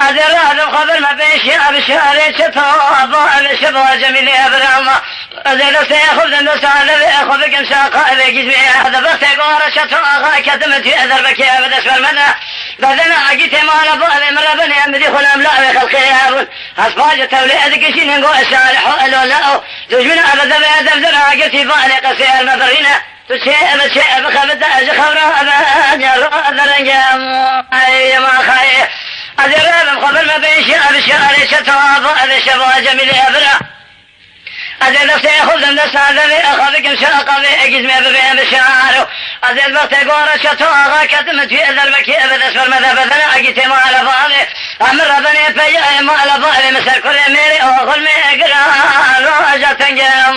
أدر هذا الخبر ما بيشي أبشاري شطوة بوامي شبوة جميلي أبرامة أدر سيخذ النسان بيخذ كمساقا بيجزمي هذا بختي قورة شطوة كتمتي أذر بكي أبدا سفرمنا بدنا عقيت مالا بوامي مربني أمدي خلام لا بخلقي أصباج توليد كشين نقول صالح ولولا تجونا أبدا بأدب عقيتي بالي قصير مبرينا تشيء بخبت أجخبر أبدا ذرنجام أي ما خير أدرب خبر ما بيشي أبشاري شطواب أبشبه جميل أبرا أدرب سيخذ النسان ذي أخذك مشاقة بإجزمي ببين بشاره أدرب تقور شطواب كتمت في أذربكي أبدا اسفر ماذا بذنا أجيتي ما على فاضي أمر بني فيا ما على فاضي مسر كل ميري أخذ ميقرا روجة تنجم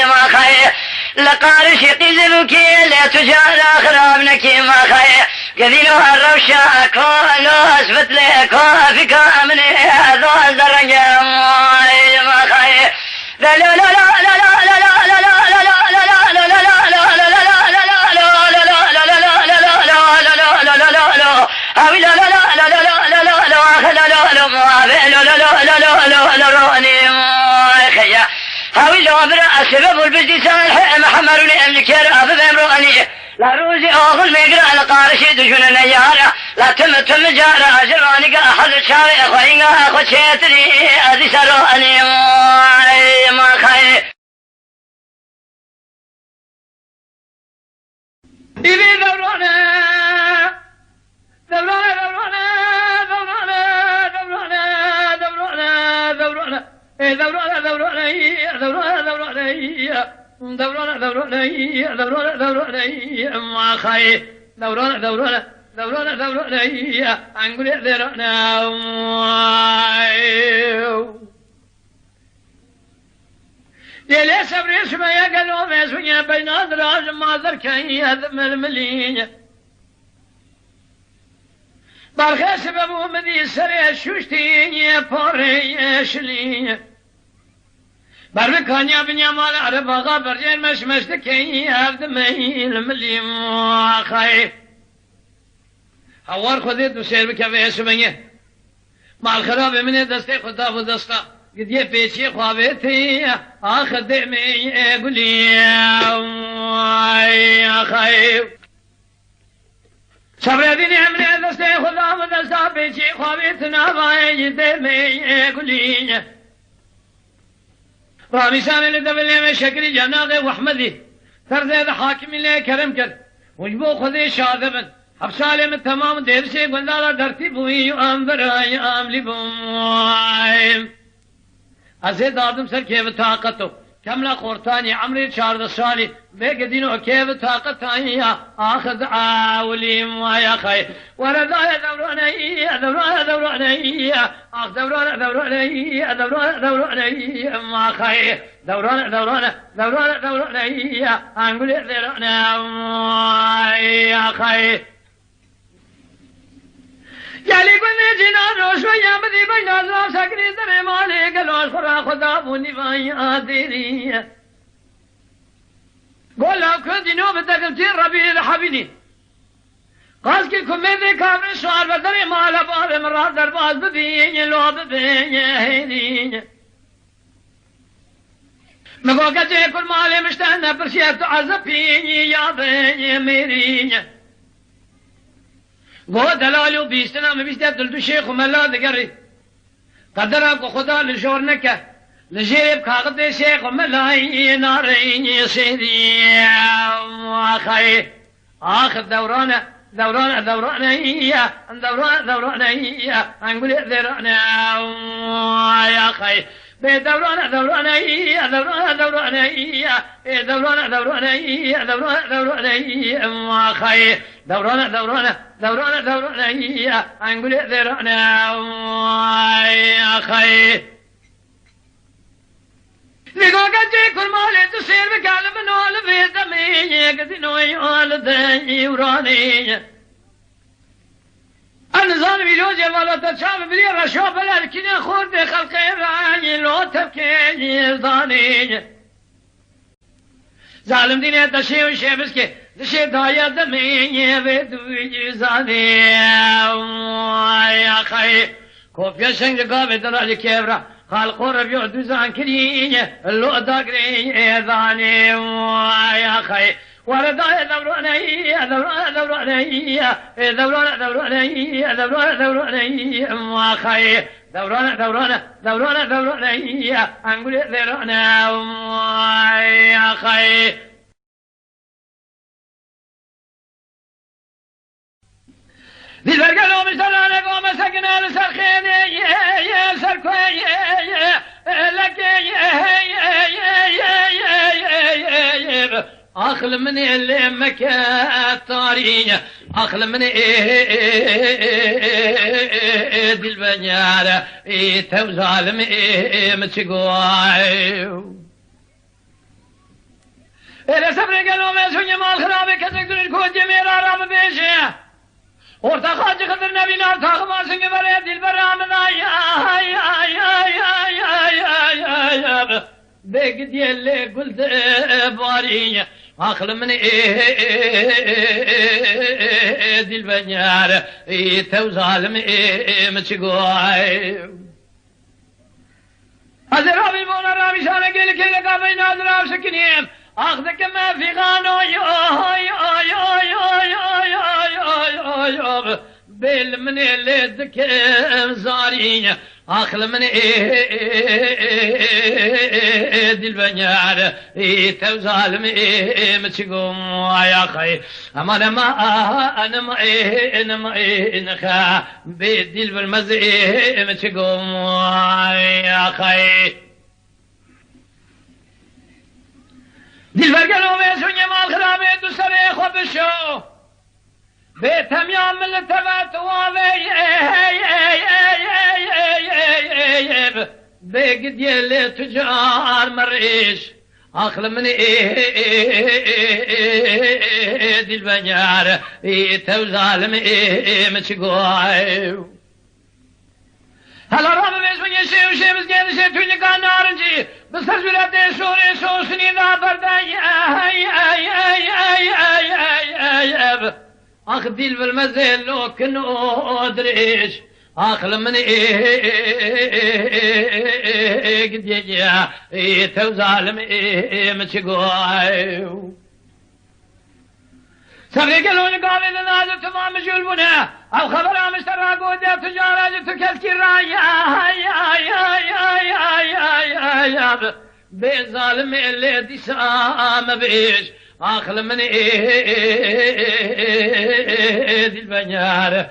ما خير لقارش قزبك لا تجعل أخرابنك ما خير قذينو الروشة كولو أسفت لك وفيك أمني هذا الدرجة ما خير لا لا لا لا لا لا لا لا لا سبب البزي صالح محمد لأملك رأف بمرؤني لا روزي أغل مقرأ لقارشي دجون نيارة لا تم جارة جراني أحد الشارع أخوين أخو شيتري أذي سرؤني ما خير إذي دورانا دورانا دورانا دورانا دورانا دورانا دورانا دورانا دورانا دورانا ما خاي دورانا أنقول دورانا يلي صبري شوية قالوا ما سوية بين أدراج ما ذركي يذم الملية برخي سببو مدي سري شوشتي بوري شلية بركانيا بنيا مال عرب غابر جين مش تكي يذمي الملية خاي هوار خذيت وسير بكفي سمية مع الخراب من دستي خدا ودستا قد يبيشي خوابتي آخر دمي يقولي يا خايف صبر ديني عمري دستي خدا ودستا بيشي خوابتنا باي دمي يقولي رامي سامي لدبلي من شكري جناغي وحمدي ترزي حاكم اللي كرم كر وجبو خذي شاذبا حبسالي من تمام ديرسي قندالا درتي بوي أمبراي أملي بوي أزيد آدم سر كيف طاقته كملا قرطاني عمري 14 سالي بقدينو كيف طاقتاني آخذ عاولي ويا خير وردايا دوراني دوراني آخ دوراني ما خير دوراني أنقول دوراني يا خير جالي بني جنان روشو يا بدي بين الله سكري دري مالي قالوا خرا خدا بني بايا ديري قول لو كنت نوم تقلتي ربي الحبيني قاسكي كمي كامل سؤال بدري مالا بار مرات درباز بدي لو بدي هيني مقوكا جي كل مالي مشتهنا برشيت عزبيني يا بني ميريني گو دلالو بیستنا میں بیست عبدالدو شیخ و ملا دگری قدرہ کو خدا لجور نکہ لجیب کاغد شیخ و ملائی نارین سیدی آخر دورانہ دوران دورانية دوران دورانية أنقول ذرعنا يا خي بدوران دورانية دوران دورانية دوران دورانية دوران دورانية يا خي دوران دوران دوران دورانية أنقول ذرعنا يا خي لقوك جي كل مالي تصير بكالب نوال في دمي قد نوي والدي وراني النظام بيلوجي ولا تشاب بلي رشوب لكن خورد خلقي راني لو تبكي ضاني ظالم ديني تشي وشي بسكي تشي دايا دمي بدوي زاني يا خي كوفيا شنج قابي دراجي كيبرا خالق ربيع دوزان كريني اللو داقري ضاني يا خي ورداء دوراني دوران دوراني دوران دوراني دوران دوراني يا خي دوران دوران دوران دوراني انقول ذرانا يا خي دي برقلو مشتراني قوم سكنا لسرخيني يا سركوي لك أخل من اللي مكاتارين أخل من دي البنيارة توزالم متشقواي إذا سبري قالوا ما سوني مال خرابي كتقدر الكون جميلة رام بيشي ورتخاج خضر نبي نار تاخما سنگ بري دل برام يا بيق ديالي قلت باري أخل من دل بنيار توزالم متشقواي هذا رابي مولا رابي شانا قيل كي لقا بين أدراف سكنين أخذك ما في غانو يا بيل من اللي ذكر زارين أخل من دي البنيار توزالم متشقوم يا خي أما أنا ما إنخا بيدي البرمزي متشقوم يا خي دي البرقلو ميسوني مال خرابي دو سري خو بشو بيتم يعمل التبات واضي بيقد يلي تجار مريش أخل من دي البنيار توزالم متشقواي هلا رابع بيسمي شيء وشيء بس قال شيء توني كان نارنجي بس تزولات سوري سوسني ذا برداي أخ ديل بالمزل لو كنو أدريش أخل من قد يجي توزالم متشقواي سبري قالوني قابل نازل تمام جلبنا أو خبر مشترى قودة تجارة تكلكي يا بظالم اللي دي سام بيش أخل من دي البنيار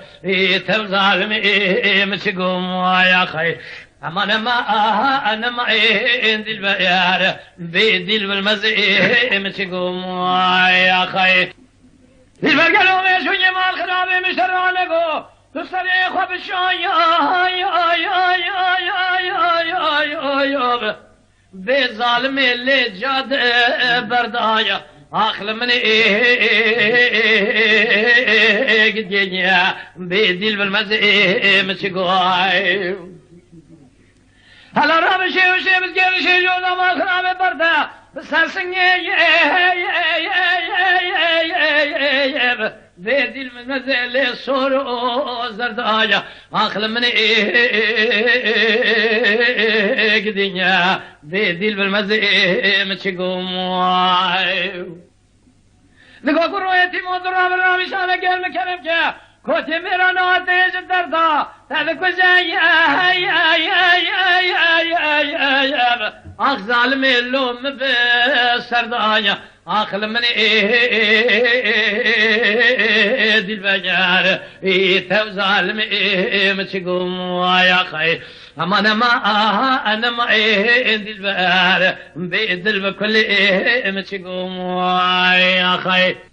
تظالم متشقوم يا خي أما أنا ما دي البنيار بيدي المزي متشقوم يا خي البرقلو ميشوني مال خرابي مشترانكو تصري خوب الشوي بظالم اللي جاد بردايا أخل من قد يجيا بيدي بالمزي متشقواي هلا رابي شي وشي بتقير شي جوزا مال خرابي بردا بس هالسنية بيدي المنزل صور وزردايا أخل من قدينيا بيدي بالمزي متشقوم نقول رؤيتي مدرة برامي شانا قال مكرم كا كوتي ميرا نواتيج الدردا تذكو زي آخ ظالم اللوم بسردايا آخل من دل بجار تو ظالم متقوم ويا خير أنا ما دل بار بدل بكل متقوم ويا خير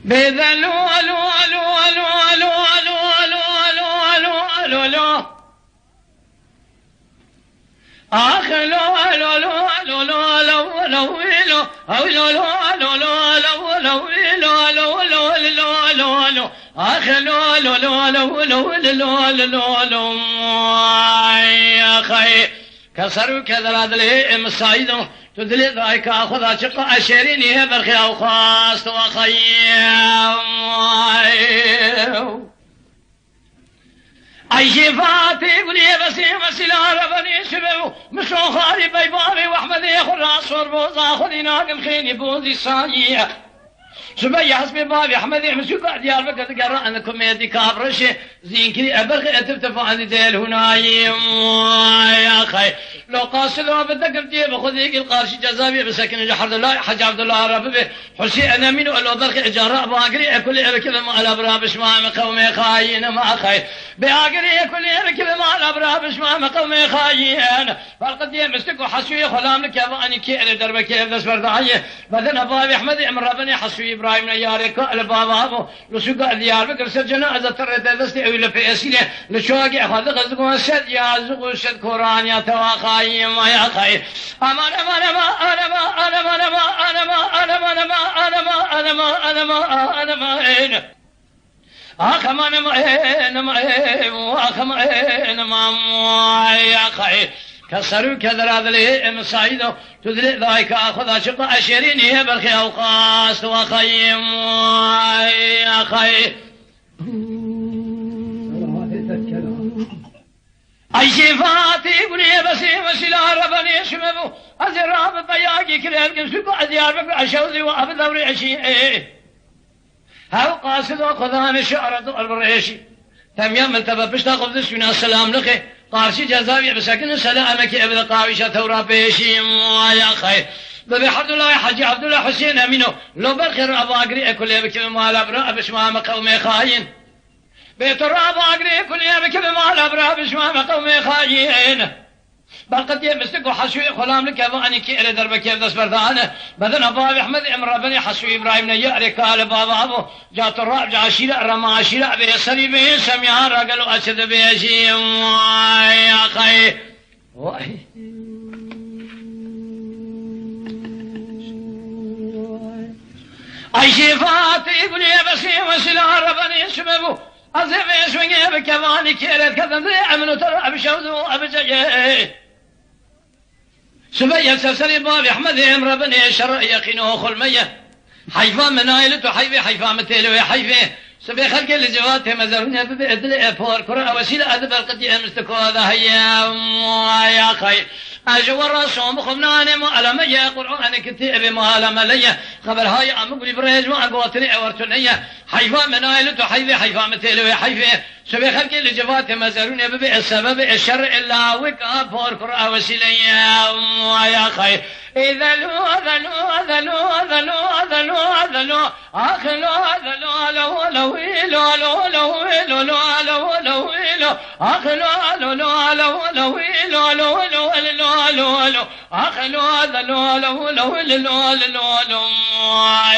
بذلو ألو ألو ألو ألو ألو ألو ألو ألو ألو آخ لو ألو ألو ألو ألو ألو ألو ألو ألو ألو ألو ألو ألو ألو ألو ألو آخ لو ألو ألو ألو ألو ألو ألو ألو يا خي كسروا كذا هذا المصايد تدلي ذاك أخذ أشقى أشيريني برخي أو خاص وخيم أي شفاتي قولي بسي مسلا ربني شبه مشو خالي بيباري وأحمد يخل عصر بوزا خذي ناقم خيني بوزي صايع شبي حسبي بابي أحمد يمسو قاعد يعرف قد قرأ أن كوميدي كابرش زين كذي أبغي أتفتف عن ديل هنا يا خي لو قاصدوا بدك بتجيب خذيك القارش جزابي بسكن جحر الله حج عبد الله ربي حسين أنا من لو برخي إجراء باقري كل كذا ما الأبرابش ما قومي خاين ما خي باقري كل كذا ما الأبرابش ما قومي خاين فالقد يمسكوا حسوي خلام لك يا أني كير دربك كيف دسبر داعية بدنا بابي أحمد أمر ربنا حسوي إبراهيم نيارك البابا أبو لسوق ديار بكر سجنا إذا ترى دستي أو لفيسيله لشواقي أخذ غزقون سد يا زقون سد قرآن يا تواخايم يا خير أمان أمان أمان أمان أمان أمان أمان أمان أمان أمان آخم أنا يا خير كسروا كذا هذا اللي مصايده تدري ذاك أخذ أشقى أشيريني برخي أوقاس وخيم يا خير أي شفاتي بني بسي مسلا ربني شمبو أزراب بياقي كلام كنسوك أديار بك أشوذي وأبد دوري عشي هاو قاصد وقضان الشعر البريشي تم يمل تببش تاقف دسونا السلام لخي قارشي جزاوي بسكن سلامك ابن قاوشة ثورة بيشي يا خير ببي عبد الله حجي عبد الله حسين أمينو لو بالخير أبو أقري كل يبكي بمال أبراء بشمام قومي خاين بيت الراب أقري كل يبكي بمال أبراء بشمام قومي خاين بلقد يمسك حسوي خلام لك أباني كير دربك كيف دسبر ثانه بدن أبابي أحمد أمر بني حسوي إبراهيم نياري قال بابا أبو جات الراب جاشيرة رما عشيرة بيسري بيه سميان رقلوا أسد بيشيم يا خي أي شفاتي بني بسي وسلا ربني سببو أزيب يسوي بكباني كير كذا أمنو ترى بشوذو أبجي سبيل سلسلي بابي أحمد أمر بني شرع يقينه خلمية حيفا منايلته حيفا متيلوي حيفا سبي خلق اللي جواته مزروني بدل فور كرة وسيلة أدب القديم مستكو هذا هيا يا خير أجوا الرسوم خمناني مؤلمية قرآن كتيب مؤلمية خبر هاي أمقلي بريج وأقواتني أورتنية حيفا منايلته حيفا متيلوي حيفا سبي خلق اللي جواته مزروني ببي السبب الشر إلا وكا فور كرة وسيلة يا خير إذا لو أخلو لو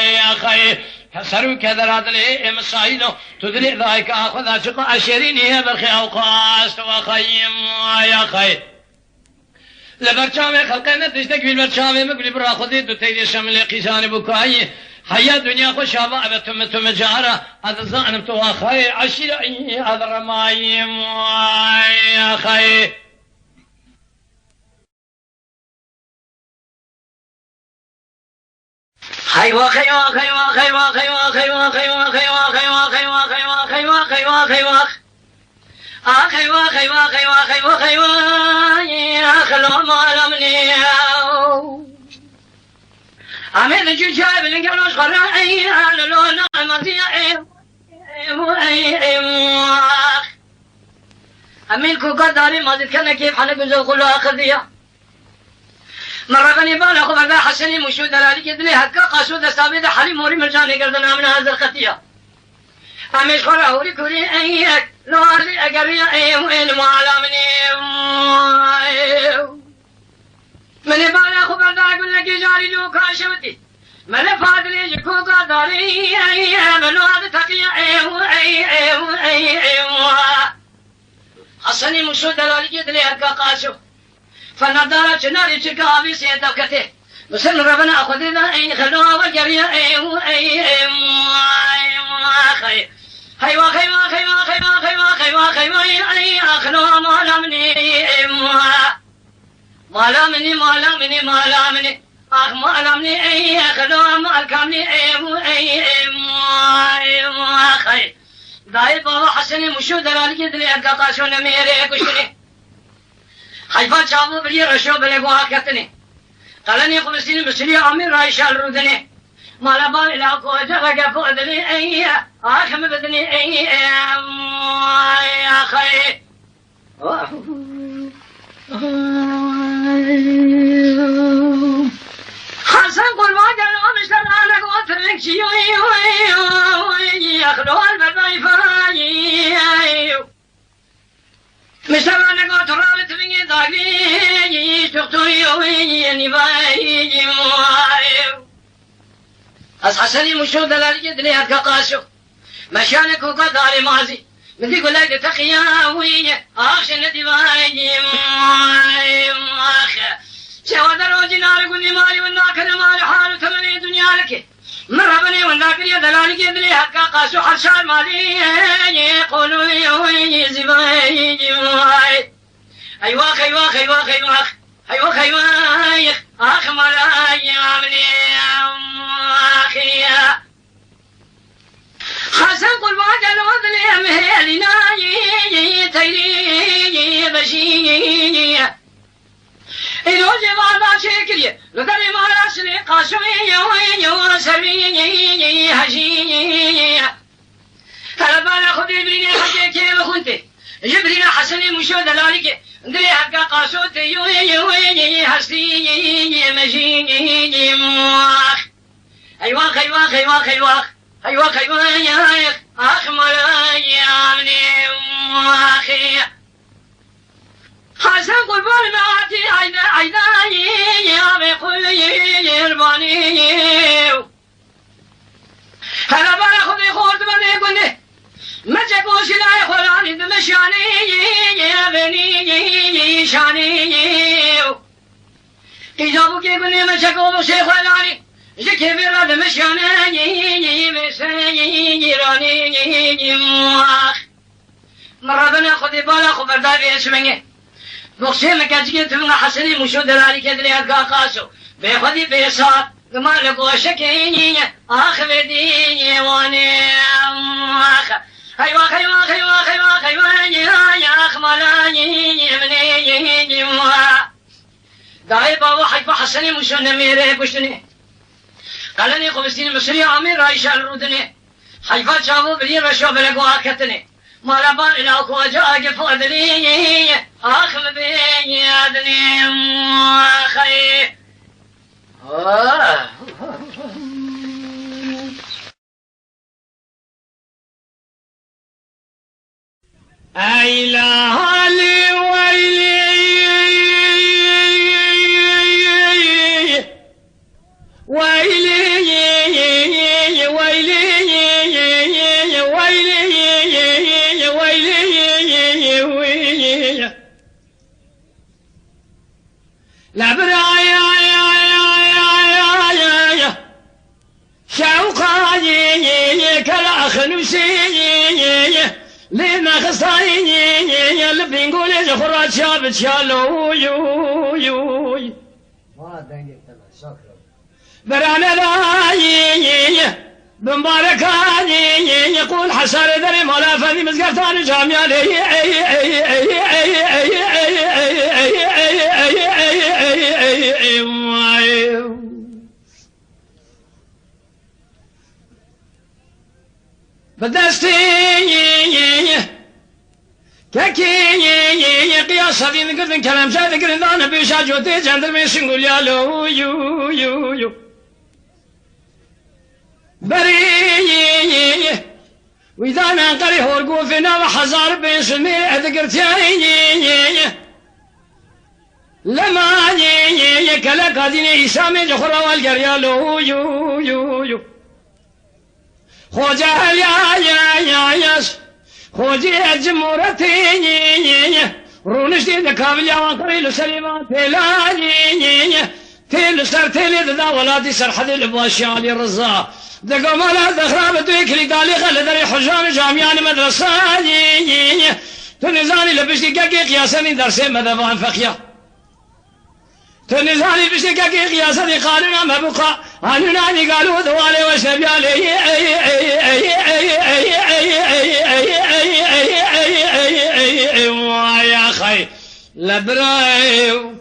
يا خير حسروا كذا هذا اللي مصايده تدري ذاك أخذ أشقى أشيريني برخي أوقاس وخيم يا خير لبرشامي خلقنا تشتكي بالبرشامي مقبل برا خذي تتيدي شمل قيسان بكاي حياة دنيا خوش هبا تم جارة هذا الظان بتوها خير عشيرة هذا الرمايم يا خير خيوا خيوا خيوا خيوا خيوا خيوا خيوا خيوا خيوا خيوا خيوا خيوا خيوا خيوا خيوا خيوا خيوا خيوا خيوا يا خلو مالمني عمل جوجاب لقلوش خراعي على لون المرضي همین کوکا داری مازید کنه کیف حالا گزو قلو آخر دیا مرغنی بالا خو برده حسنی مشو دلالی که دلی حقا قاسو دستاوی ده حالی موری مرجانی کردن آمن حاضر خطیا همیش خورا هوری کوری ایک نوازی اگر یا ایو علم علامنی من بالا خو برده گل کی جاری لو کاشوتی من فادلی کوکا داری من واد تقیا ایو حسنی مشو دلالی که دلی حقا قاسو فالنظارة شناري شكاوي سيدوكته مسلم ربنا أخذنا أي خلوها والجريا أي خي خيوا خيوا خيوا خيوا خيوا خيوا خيوا أي أخلوها مالا مني مالا مني أخ مالا مني أي أخلوها مالكامني أي خي داي بابا حسني مشو دلالي كدلي أقاقاشون ميري كشري حیفا چاو بلی رشو بلی گوها کتنی قلنی خمسین بسری عامر رایشال رودنی مالا بال علاقو جغا گفو ادنی ای آخم بدنی ای آخی حسن قلوا جلو مشتر آنك وطرق شيوي يخلو البرباي فاي مشتر آنك وطرابت مني داقي تقطوي ويني باي از حسني مشو دلالي دلي هدك قاسو مشانك وقدار مازي من دي قولك تقيا ويني آخش ندي باي شوى دروجي نارقوني مالي والناكر مالي حالو تمني دنيا لك مرحبني والناكر يا دلالي دلي هدك قاسو حرشان مالي يقولوا ويني زباي أيوة أخ ملاي عملي أخي حسن قل واجل وذلي مهيلنا تيلي بشي إلو جمال شكري لذلك ما راسلي قاسمي وسري هشي هلا بالا خذي بريني حكي كيف خنتي جبرينا حسني مشو دلالك دلي حقا قاسوت يوي هستي مجيني مواخ أيوة يا أخ ملاي عمني مواخي حسن قلبان ناتي عيداني يا بقوي يرباني هلا بالا خذي خورد بدي قلني ما تقوش لا يخلاني دمشاني يا بني شاني إجابو كي بني ما تقوش يخلاني جكي بلا دمشاني مساني راني مواخ مرة بنا خذي بالا خبر داري اسمه بخشي مكاجي تمنا حسني مشو دلالي كدلي ألقا قاسو بخذي بيصار ما لقوشكيني آخر ديني واني مواخ أيوة يا أخ ملاي مني داي بابا حيفا حسني مشون ميري كشتني قالني خمسين مصري عامر رايشة الرودني حيفا شافو بلي رشو بلقوا آكتني مالا بان إلاكو أجاق فؤدني آخم بي أدني أخي أي لهالي ويلي لا برايا شوقاني كلا خنوسي لما خصاني اللي بنقول زخرات شاب تشالو يو برانا راي بمباركاني يقول حسار ذري مولا فني مزقفتاني جامعاني بدستي كاكي بلا صدين قردن كلام شاد قردان بيشا جوتي جندر من سنقول يا لو يو يو يو بري وإذا نقري هورقو فينا وحزار بين سمي أذكرتي لما كلا قادين إسامي جخرا والقريا لو يو يو يو خوجا يا ياس خوجي أجمورتي رونش دي دكابل يا وانقري لسليمان تيل سر تيل دا ولادي سرحد الباشي علي الرزا دقمالا دخراب دويك لي دالي غلدري حجان جامعان مدرسة تنزاني لبشتي كاكي قياساني درسي مدفان فخيا تنزاني بشتي كاكي قياساني قالنا مبقى عننا قالوا دوالي وشبيالي يا خي لبرايو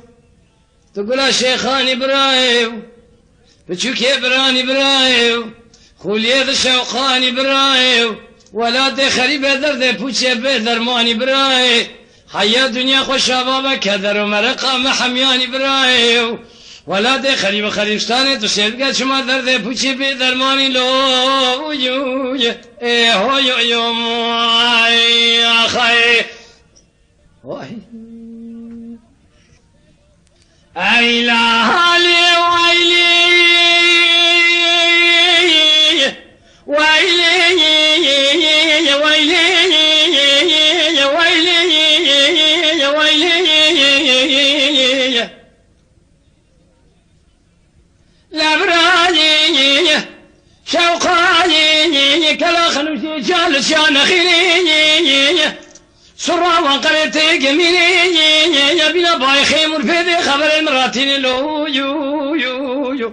تقول شيخاني برايو بتشوكي براني برايو خولية شوقاني برايو ولاد خريبة درد بوچه بدرماني براي حيا دنيا خوش بابا كدر ومرقا محمياني برايو ولاد خريبة خريبستاني تسيدقى شما درد بوچه بدرماني لو يو هو يو يا خي أي لا هالي لبراني شوقاني كلا خلوشي جالس يا نخيني سرا وقريتي جميلي بلا باي خيمر في خبر المراتين لو يو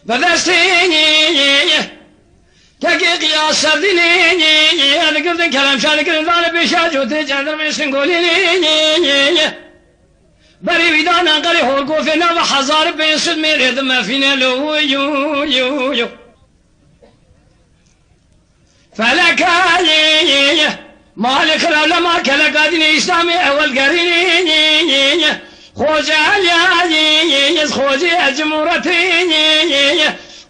بدستيني كاكي قياس سرديني انا قردن كلام شارك انا بيشاجو تجندر من سنقوليني بري ويدانا قري هورقو فينا وحزار بيسد ميريد ما فينا لو يو فلك مالك لما كلا قادين إسلامي أول قريني خوجة الياجي خوجة أجمورتي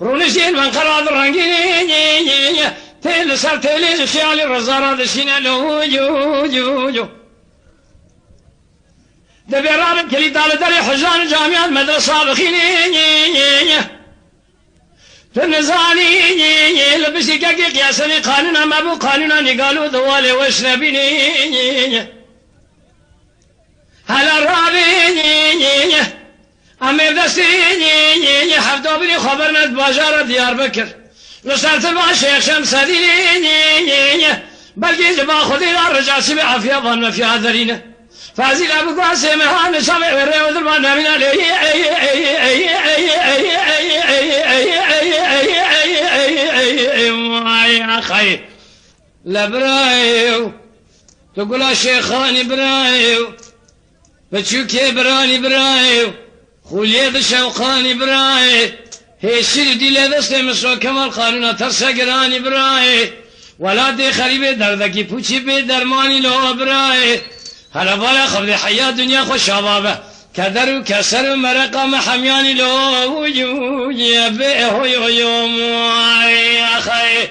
رونشين من قراد رنجيني تيل سر تيل شيالي رزارة دشينا لو يو دبي رابط كلي دال داري حجان جامعات مدرسة بخيني تنزاني لبسي كاكي قياسني قانونا ما بو قانونا نقالوا دوالي واشنبيني هلا رابيني امير دستيني حفظوا بني خبرنا باجارة ديار بكر نصرت مع شيخ شمس ديني بلقي جبا خذي الرجال سبع عافية ظن في عذرينه فازيل ابو قاسم هان سمع وري ودرمان من عليه يا خي لبرايو تقول شيخاني برايو بتشوكي براني برايو خولية شوقاني براي هي سيدي لدست مسو كمال قانونا ترسى قراني براي ولادي خريبي دردكي پوچي بي درماني لو براي هلا بالا خبر حياة دنيا خوش شبابه كدر وكسر ومرقة محمياني لو يا بيه يا خي